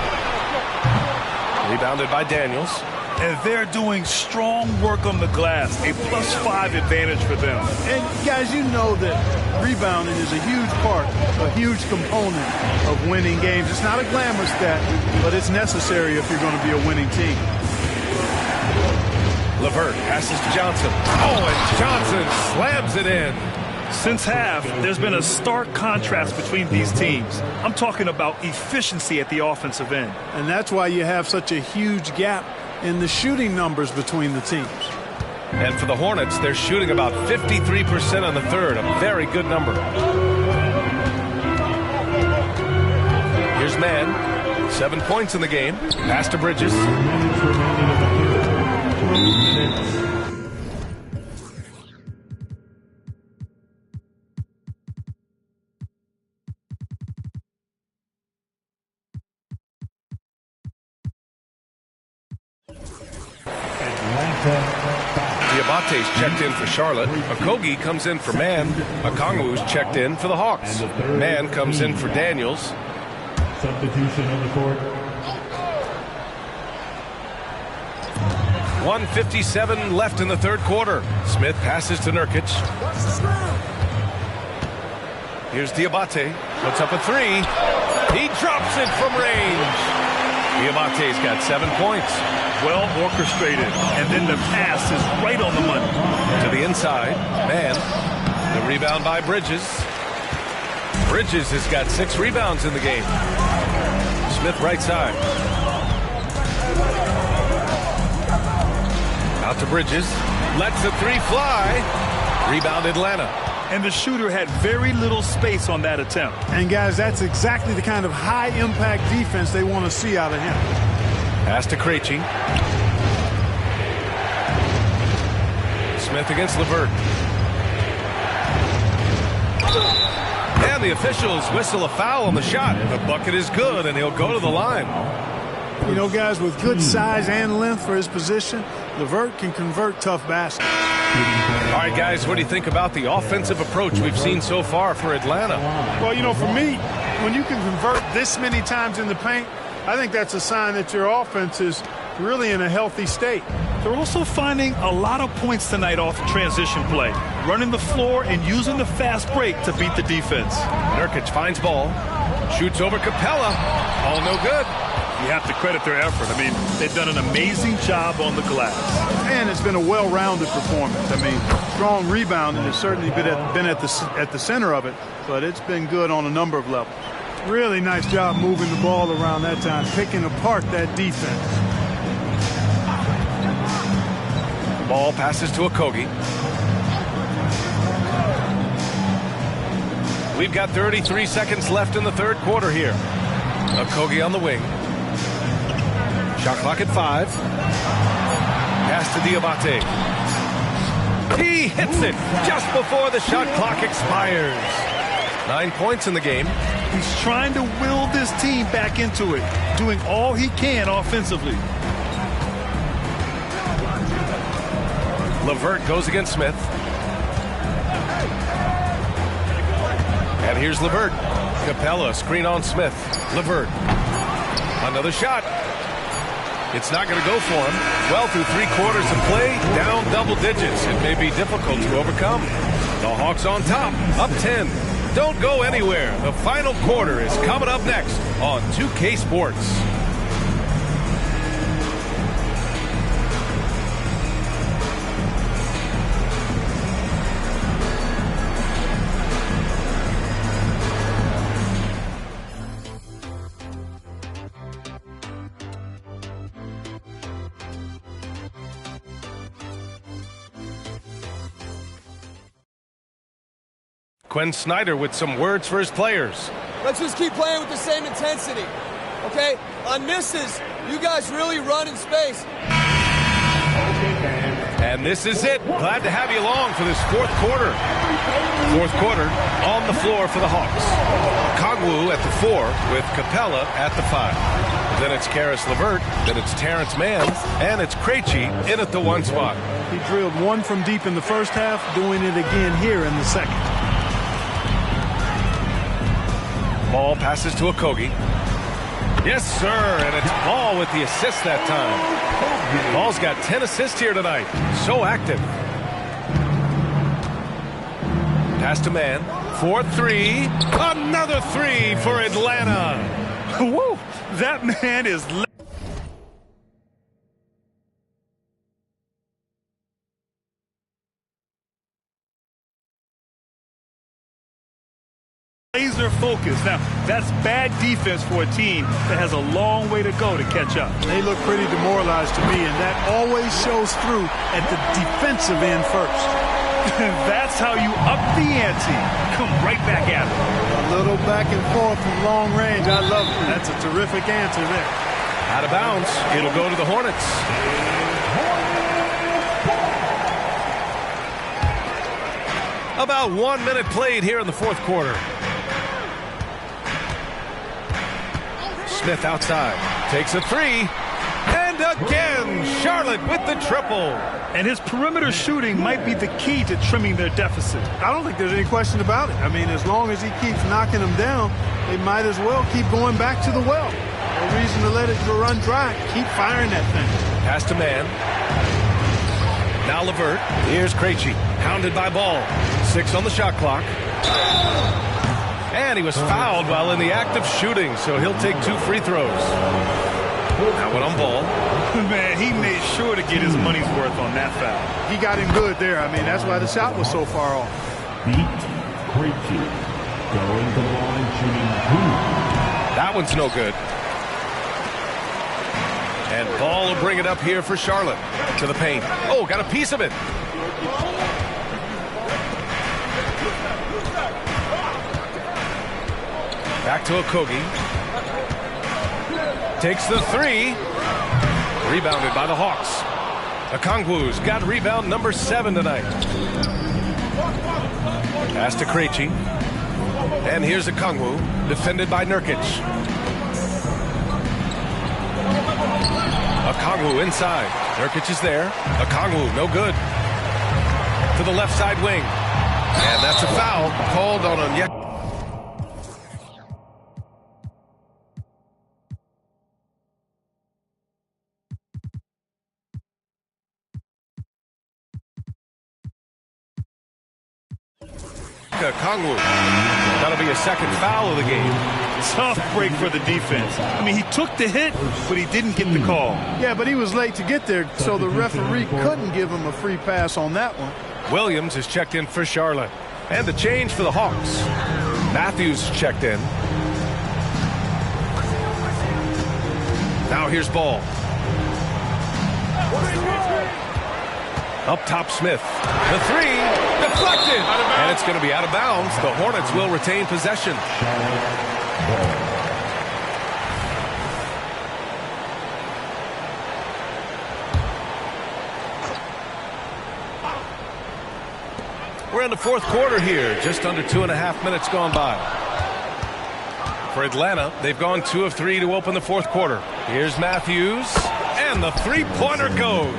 Rebounded by Daniels. And they're doing strong work on the glass. A +5 advantage for them. And guys, you know that rebounding is a huge part, a huge component of winning games. It's not a glamour stat, but it's necessary if you're going to be a winning team. LeVert passes to Johnson. Oh, and Johnson slams it in. Since half, there's been a stark contrast between these teams. I'm talking about efficiency at the offensive end. And that's why you have such a huge gap in the shooting numbers between the teams. And for the Hornets, they're shooting about 53% on the third, a very good number. Here's Man, 7 points in the game. Pass to Bridges. Diabate's checked in for Charlotte. Okogie comes in for Man. Okongwu's checked in for the Hawks. Man comes in for Daniels. Substitution on the court. 1:57 left in the third quarter. Smith passes to Nurkic. Here's Diabate. Puts up a 3. He drops it from range. Diabate's got 7 points. Well orchestrated. And then the pass is right on the money. To the inside. Man. The rebound by Bridges. Bridges has got 6 rebounds in the game. Smith right side. Out to Bridges. Lets the 3 fly. Rebound Atlanta. And the shooter had very little space on that attempt. And guys, that's exactly the kind of high-impact defense they want to see out of him. Pass to Krejci. Smith against LeVert. And the officials whistle a foul on the shot. The bucket is good, and he'll go to the line. You know, guys, with good size and length for his position, LeVert can convert tough baskets. All right, guys, what do you think about the offensive approach we've seen so far for Atlanta? Well, you know, for me, when you can convert this many times in the paint, I think that's a sign that your offense is really in a healthy state. They're also finding a lot of points tonight off transition play, running the floor and using the fast break to beat the defense. Nurkic finds ball, shoots over Capella. All no good. You have to credit their effort. I mean, they've done an amazing job on the glass. And it's been a well-rounded performance. I mean, strong rebounding has certainly been at the center of it, but it's been good on a number of levels. Really nice job moving the ball around that time, picking apart that defense. Ball passes to Okogie. We've got 33 seconds left in the third quarter here. Okogie on the wing. Shot clock at 5. Pass to Diabate. He hits it just before the shot clock expires. 9 points in the game. He's trying to will this team back into it, doing all he can offensively. LeVert goes against Smith. And here's LeVert. Capella, screen on Smith. LeVert. Another shot. It's not going to go for him. Well, through 3 quarters of play, down double digits. It may be difficult to overcome. The Hawks on top, up 10. Don't go anywhere. The final quarter is coming up next on 2K Sports. Quinn Snyder with some words for his players. Let's just keep playing with the same intensity, okay? On misses, you guys really run in space. And this is it. Glad to have you along for this fourth quarter. Fourth quarter on the floor for the Hawks. Kongwu at the 4 with Capella at the 5. Then it's Karis LeVert, then it's Terrence Mann, and it's Krejci in at the 1 spot. He drilled one from deep in the first half, doing it again here in the second. Ball passes to Okogie. Yes, sir, and it's Ball with the assist that time. Ball's got 10 assists here tonight. So active. Pass to Mann. 4-3. Another 3 for Atlanta. Woo! That man is... laser focus. Now, that's bad defense for a team that has a long way to go to catch up. They look pretty demoralized to me, and that always shows through at the defensive end first. That's how you up the ante. Come right back at it. A little back and forth from long range. I love it. That's a terrific answer there. Out of bounds. It'll go to the Hornets. About 1 minute played here in the fourth quarter. Smith outside, takes a 3, and again, Charlotte with the triple. And his perimeter shooting might be the key to trimming their deficit. I don't think there's any question about it. I mean, as long as he keeps knocking them down, they might as well keep going back to the well. No reason to let it run dry. Keep firing that thing. Pass to Mann. Now LeVert. Here's Krejci, hounded by Ball. 6 on the shot clock. And he was fouled while in the act of shooting, so he'll take 2 free throws. That one on Ball. Man, he made sure to get his money's worth on that foul. He got him good there. I mean, that's why the shot was so far off. Beat Krejci. Going to the line, shooting 2. That one's no good. And Ball will bring it up here for Charlotte. To the paint. Oh, got a piece of it. Back to Okogie. Takes the 3. Rebounded by the Hawks. Okongwu's got rebound number 7 tonight. Pass to Krejci. And here's Okongwu, defended by Nurkic. Okongwu inside. Nurkic is there. Okongwu, no good. To the left side wing. And that's a foul called on Onyeka. Okongwu. That'll be a second foul of the game. Tough break for the defense. I mean, he took the hit, but he didn't get the call. Yeah, but he was late to get there, so the referee couldn't give him a free pass on that one. Williams is checked in for Charlotte. And the change for the Hawks. Matthews checked in. Now here's Ball. Up top, Smith. The 3, deflected. And it's going to be out of bounds. The Hornets will retain possession. we're in the fourth quarter here. Just under 2.5 minutes gone by. For Atlanta, they've gone 2 of 3 to open the fourth quarter. Here's Matthews, and the three-pointer goes.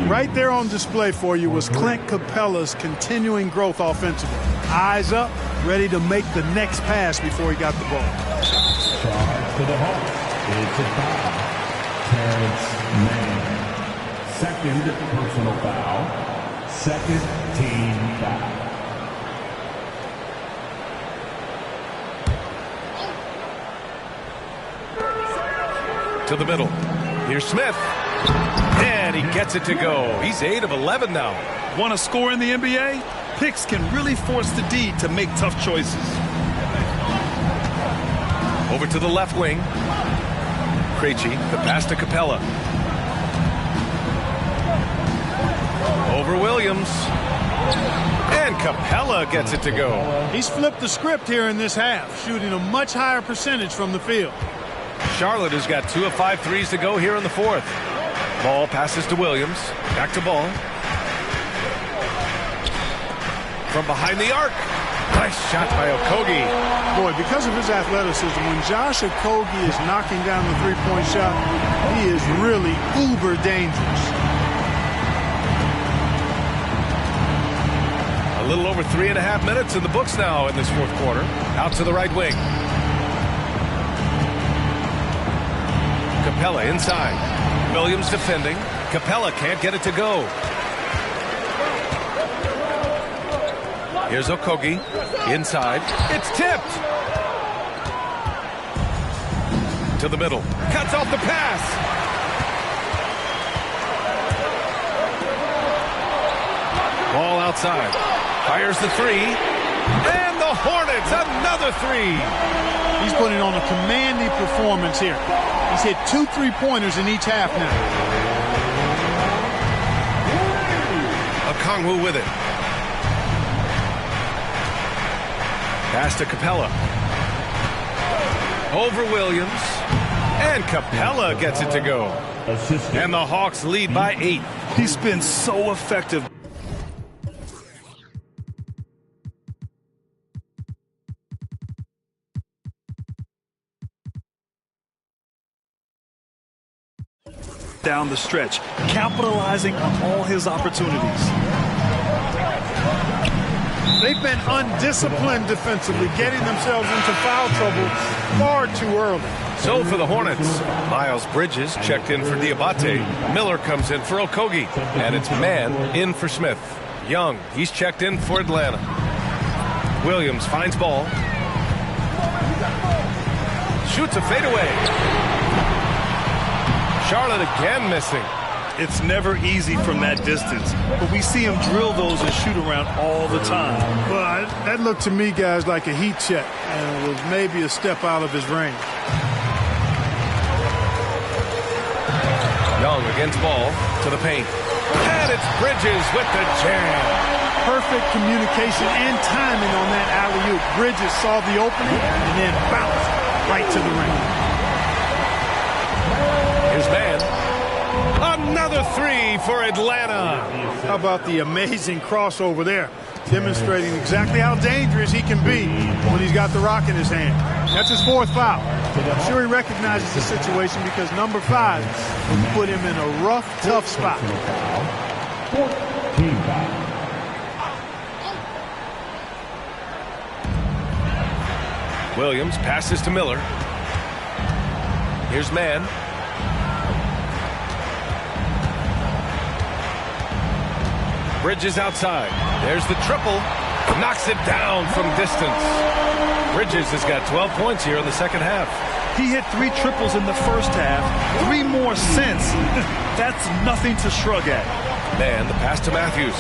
Right there on display for you was Clint Capella's continuing growth offensively. Eyes up, ready to make the next pass before he got the ball. Charge to the Hawks. It's a foul. Terrence Mann. Second personal foul. Second team foul. To the middle. Here's Smith. And he gets it to go. He's 8 of 11 now. Want to score in the NBA? Picks can really force the D to make tough choices. Over to the left wing. Krejci, the pass to Capella. Over Williams. And Capella gets it to go. He's flipped the script here in this half, shooting a much higher percentage from the field. Charlotte has got 2 of 5 threes to go here in the fourth. Ball passes to Williams. Back to Ball. From behind the arc. Nice shot by Okogie. Boy, because of his athleticism, when Josh Okogie is knocking down the three-point shot, he is really uber dangerous. A little over 3.5 minutes in the books now in this fourth quarter. Out to the right wing. Capella inside. Williams defending. Capella can't get it to go. Here's Okogie. Inside. It's tipped. To the middle. Cuts off the pass. Ball outside. Fires the three. And the Hornets, another three. He's putting on a commanding performance here. He's hit 2 3-pointers in each half now. Okongwu with it. Pass to Capella. Over Williams. And Capella gets it to go. And the Hawks lead by 8. He's been so effective. Down the stretch, capitalizing on all his opportunities. They've been undisciplined defensively, getting themselves into foul trouble far too early. So for the Hornets, Miles Bridges checked in for Diabate. Miller comes in for Okogie. And it's Mann in for Smith. Young, he's checked in for Atlanta. Williams finds Ball. Shoots a fadeaway. Charlotte again missing. It's never easy from that distance, but we see him drill those and shoot around all the time. Well, that looked to me, guys, like a heat check, and was maybe a step out of his range. Young against Ball to the paint. And it's Bridges with the jam. Perfect communication and timing on that alley-oop. Bridges saw the opening and then bounced right to the ring. Here's Mann. Another three for Atlanta. How about the amazing crossover there? Demonstrating exactly how dangerous he can be when he's got the rock in his hand. That's his 4th foul. I'm sure he recognizes the situation because number 5 will put him in a rough, tough spot. Williams passes to Miller. Here's Mann. Bridges outside. There's the triple. Knocks it down from distance. Bridges has got 12 points here in the second half. He hit 3 triples in the first half, 3 more since. That's nothing to shrug at. Mann, the pass to Matthews.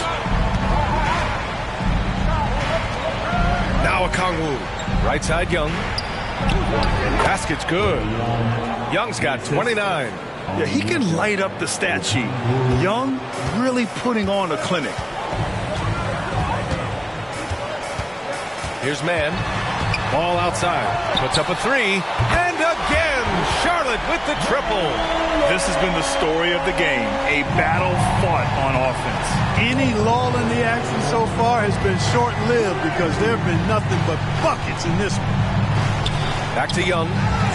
Now Okongwu. Right side, Young. Basket's good. Young's got 29. Yeah, he can light up the stat sheet. Young really putting on a clinic. Here's Mann. Ball outside. Puts up a three. And again, Charlotte with the triple. This has been the story of the game. A a battle fought on offense. Any lull in the action so far has been short-lived because there have been nothing but buckets in this one. Back to Young.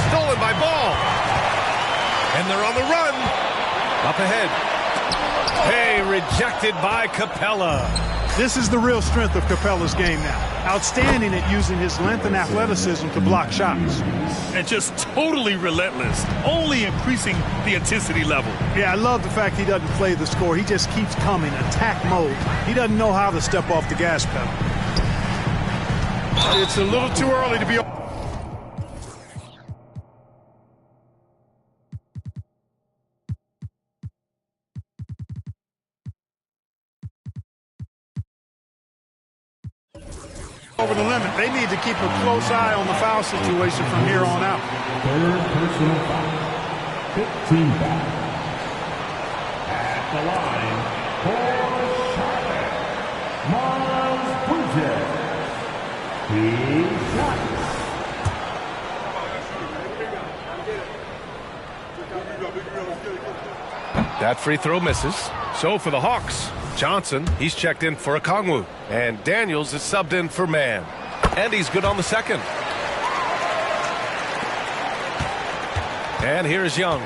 Stolen by Ball. And they're on the run. Up ahead. Hey, rejected by Capella. This is the real strength of Capella's game now. Outstanding at using his length and athleticism to block shots. And just totally relentless, only increasing the intensity level. Yeah, I love the fact he doesn't play the score. He just keeps coming, attack mode. He doesn't know how to step off the gas pedal. It's a little too early to be... over the limit. They need to keep a close eye on the foul situation from here on out. Third personal foul. 15 foul. At the line for Charlotte, Miles Bridges. He shots. That free throw misses. So for the Hawks, Johnson, he's checked in for Okongwu. And Daniels is subbed in for Mann. And he's good on the second. And here's Young.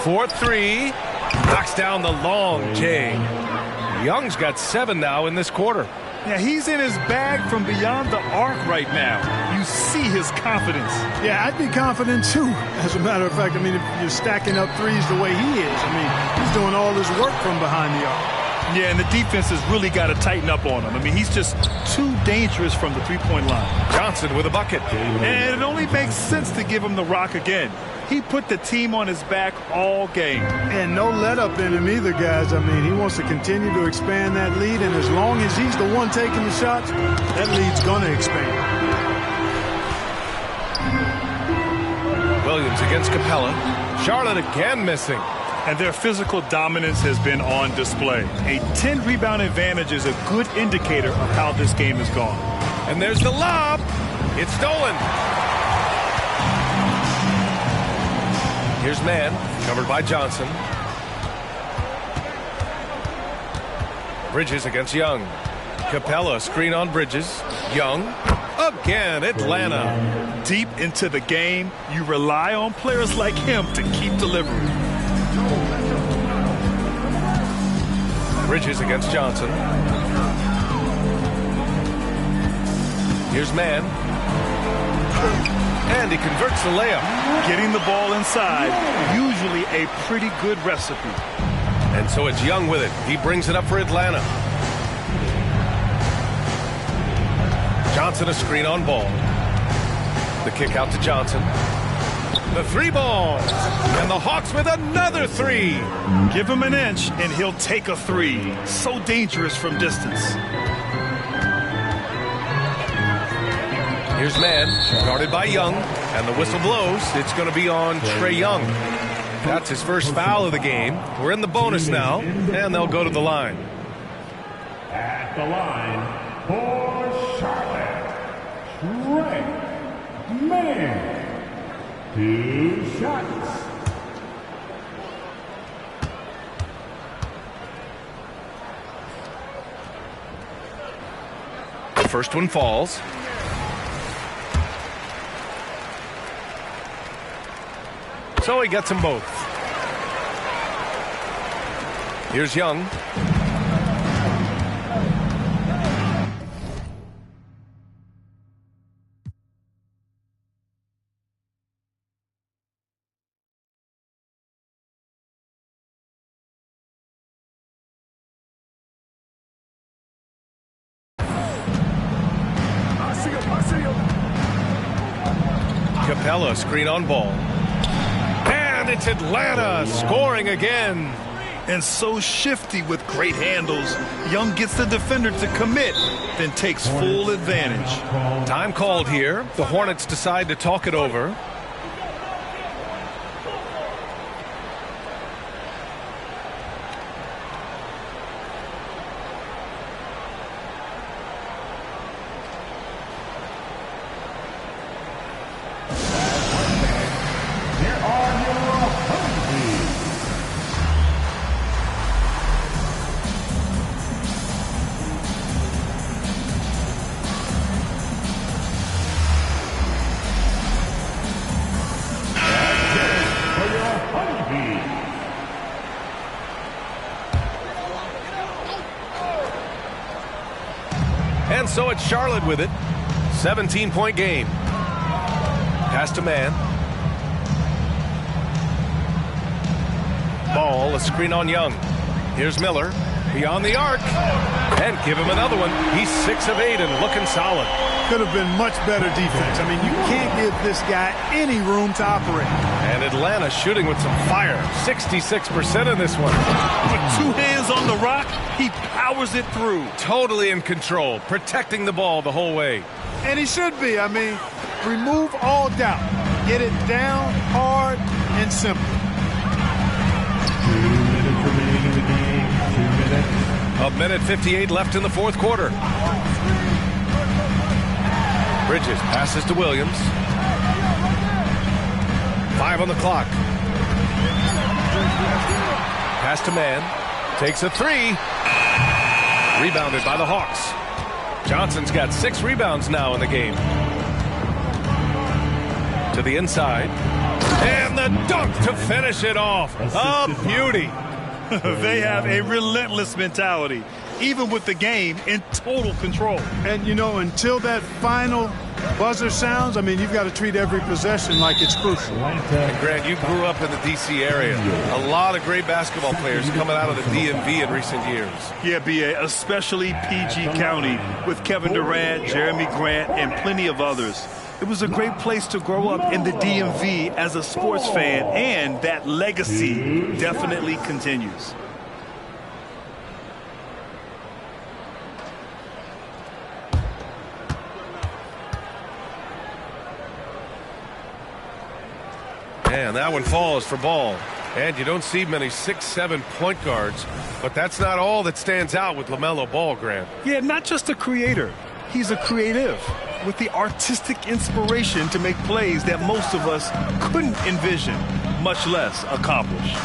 For three. Knocks down the long J. Young's got 7 now in this quarter. Yeah, he's in his bag from beyond the arc right now. You see his confidence. Yeah, I'd be confident too. As a matter of fact, I mean, if you're stacking up threes the way he is, I mean, he's doing all his work from behind the arc. Yeah, and the defense has really got to tighten up on him. I mean, he's just too dangerous from the three-point line. Johnson with a bucket. And it only makes sense to give him the rock again. He put the team on his back all game. And no let-up in him either, guys. I mean, he wants to continue to expand that lead, and as long as he's the one taking the shots, that lead's going to expand. Williams against Capella. Charlotte again missing. And their physical dominance has been on display. A 10-rebound advantage is a good indicator of how this game has gone. And there's the lob. It's stolen. Here's Mann, covered by Johnson. Bridges against Young. Capella, screen on Bridges. Young, again, Atlanta. Deep into the game, you rely on players like him to keep delivering. Bridges against Johnson. Here's Mann. And he converts the layup. Getting the ball inside, usually a pretty good recipe. And so it's Young with it. He brings it up for Atlanta. Johnson a screen on Ball. The kick out to Johnson. The three ball. And the Hawks with another three. Give him an inch and he'll take a three. So dangerous from distance. Here's Mann, guarded by Young, and the whistle blows. It's going to be on Trae Young. That's his first foul of the game. We're in the bonus now, and they'll go to the line. At the line for Charlotte, Trae Mann. 2 shots. The first one falls. So he gets them both. Here's Young. Capella, screen on Ball. And it's Atlanta scoring again. And so shifty with great handles. Young gets the defender to commit, then takes full advantage. Time called here. The Hornets decide to talk it over. And so it's Charlotte with it. 17-point game. Pass to man. Ball, a screen on Young. Here's Miller. Beyond the arc. And give him another one. He's 6 of 8 and looking solid. Could have been much better defense. I mean, you can't give this guy any room to operate. And Atlanta shooting with some fire. 66% in this one. With 2 hands on the rock, he powers it through. Totally in control, protecting the ball the whole way. And he should be. I mean, remove all doubt. Get it down, hard, and simple. 2 minutes remaining in the game. 2 minutes. A minute 58 left in the fourth quarter. Bridges passes to Williams. 5 on the clock. Pass to man. Takes a 3. Rebounded by the Hawks. Johnson's got 6 rebounds now in the game. To the inside. And the dunk to finish it off. A beauty. They have a relentless mentality, even with the game in total control. And, you know, until that final buzzer sounds, I mean, you've got to treat every possession like it's crucial. And Grant, you grew up in the D.C. area. A lot of great basketball players coming out of the DMV in recent years. Yeah, B.A., especially PG County with Kevin Durant, Jeremy Grant, and plenty of others. It was a great place to grow up in the DMV as a sports fan, and that legacy definitely continues. And that one falls for ball. And you don't see many 6'7" point guards, but that's not all that stands out with LaMelo Ball, Grant. Yeah, not just a creator. He's a creative with the artistic inspiration to make plays that most of us couldn't envision, much less accomplish.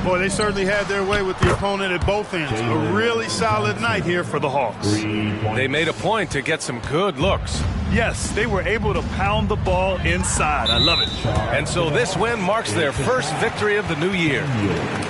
Boy, they certainly had their way with the opponent at both ends. A really solid night here for the Hawks. They made a point to get some good looks. Yes, they were able to pound the ball inside. I love it. And so this win marks their first victory of the new year.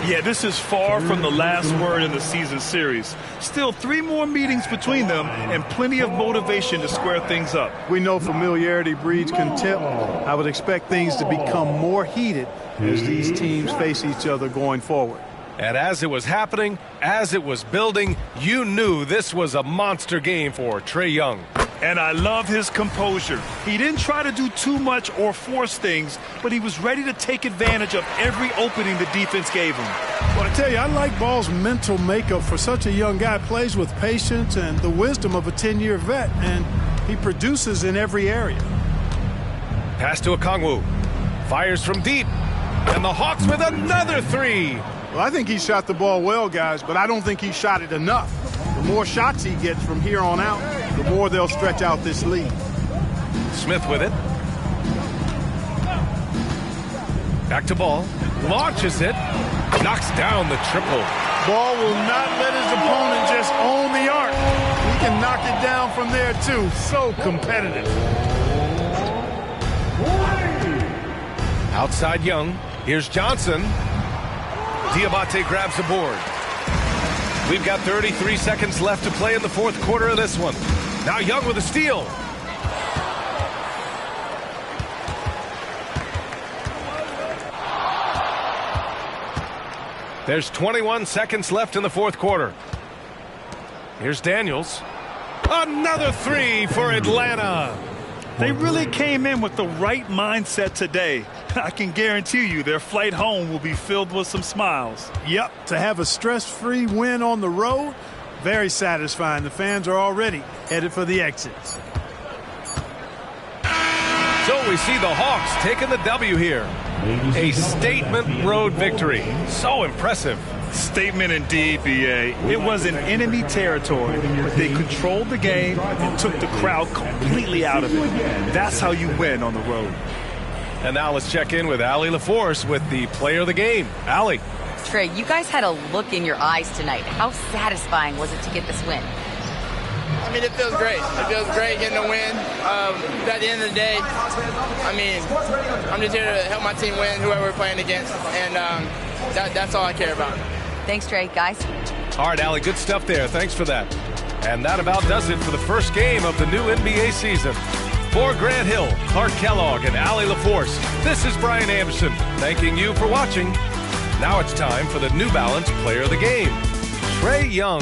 Yeah, this is far from the last word in the season series. Still 3 more meetings between them and plenty of motivation to square things up. We know familiarity breeds contempt. I would expect things to become more heated as these teams face each other going forward. And as it was happening, as it was building, you knew this was a monster game for Trae Young. And I love his composure. He didn't try to do too much or force things, but he was ready to take advantage of every opening the defense gave him. Well, I tell you, I like Ball's mental makeup for such a young guy. Plays with patience and the wisdom of a 10-year vet, and he produces in every area. Pass to Okongwu. Fires from deep. And the Hawks with another 3. Well, I think he shot the ball well, guys, but I don't think he shot it enough. The more shots he gets from here on out, the more they'll stretch out this lead. Smith with it. Back to Ball. Launches it. Knocks down the triple. Ball will not let his opponent just own the arc. He can knock it down from there, too. So competitive. Outside Young. Here's Johnson. Diabate grabs the board. We've got 33 seconds left to play in the fourth quarter of this one. Now Young with a steal. There's 21 seconds left in the fourth quarter. Here's Daniels. Another 3 for Atlanta. They really came in with the right mindset today. I can guarantee you their flight home will be filled with some smiles. Yep, to have a stress-free win on the road, very satisfying. The fans are already headed for the exits. So we see the Hawks taking the W here. A statement road victory. So impressive. Statement indeed, B.A. It was in enemy territory, but they controlled the game and took the crowd completely out of it. That's how you win on the road. And now let's check in with Allie LaForce with the player of the game. Allie. Trae, you guys had a look in your eyes tonight. How satisfying was it to get this win? I mean, it feels great. It feels great getting a win. At the end of the day, I mean, I'm just here to help my team win, whoever we're playing against, and that's all I care about. Thanks, Trae. Guys? All right, Allie, good stuff there. Thanks for that. And that about does it for the first game of the new NBA season. For Grant Hill, Clark Kellogg, and Allie LaForce, this is Brian Anderson, thanking you for watching. Now it's time for the New Balance Player of the Game, Trae Young.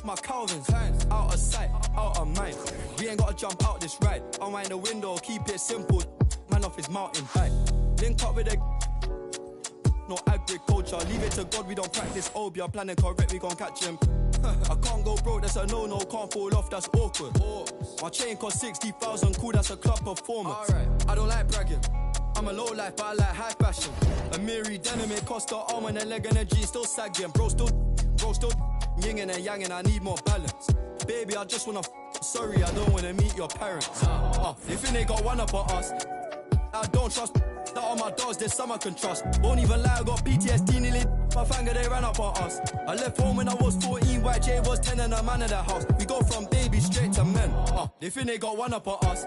My Calvin's out of sight, out of mind. We ain't gotta jump out this ride. Unwind the window, keep it simple. Man off his mountain high. Link up with a no agriculture. Leave it to God, we don't practice obia. Planning correct, we gon' catch him. I can't go broke, that's a no-no. Can't fall off, that's awkward. My chain cost 60,000, cool, that's a club performance. Alright, I don't like bragging. I'm a low life, but I like high fashion. A Miri denim, it cost her arm and a leg and a G still sagging. Bro still yin and a yang and I need more balance. Baby, I just wanna sorry, I don't wanna meet your parents. They think they got one up on us. I don't trust that all my dogs, there's some I can trust. Won't even lie, I got PTSD nearly. My finger, they ran up on us. I left home when I was 14, White J was 10 and a man of the house. We go from babies straight to men. They think they got one up on us.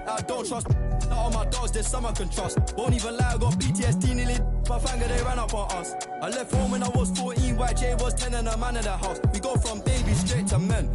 I don't trust that all my dogs, there's some I can trust. Won't even lie, I got PTSD nearly. My finger, they ran up on us. I left home when I was 14, White J was 10 and a man of the house. We go from babies straight to men.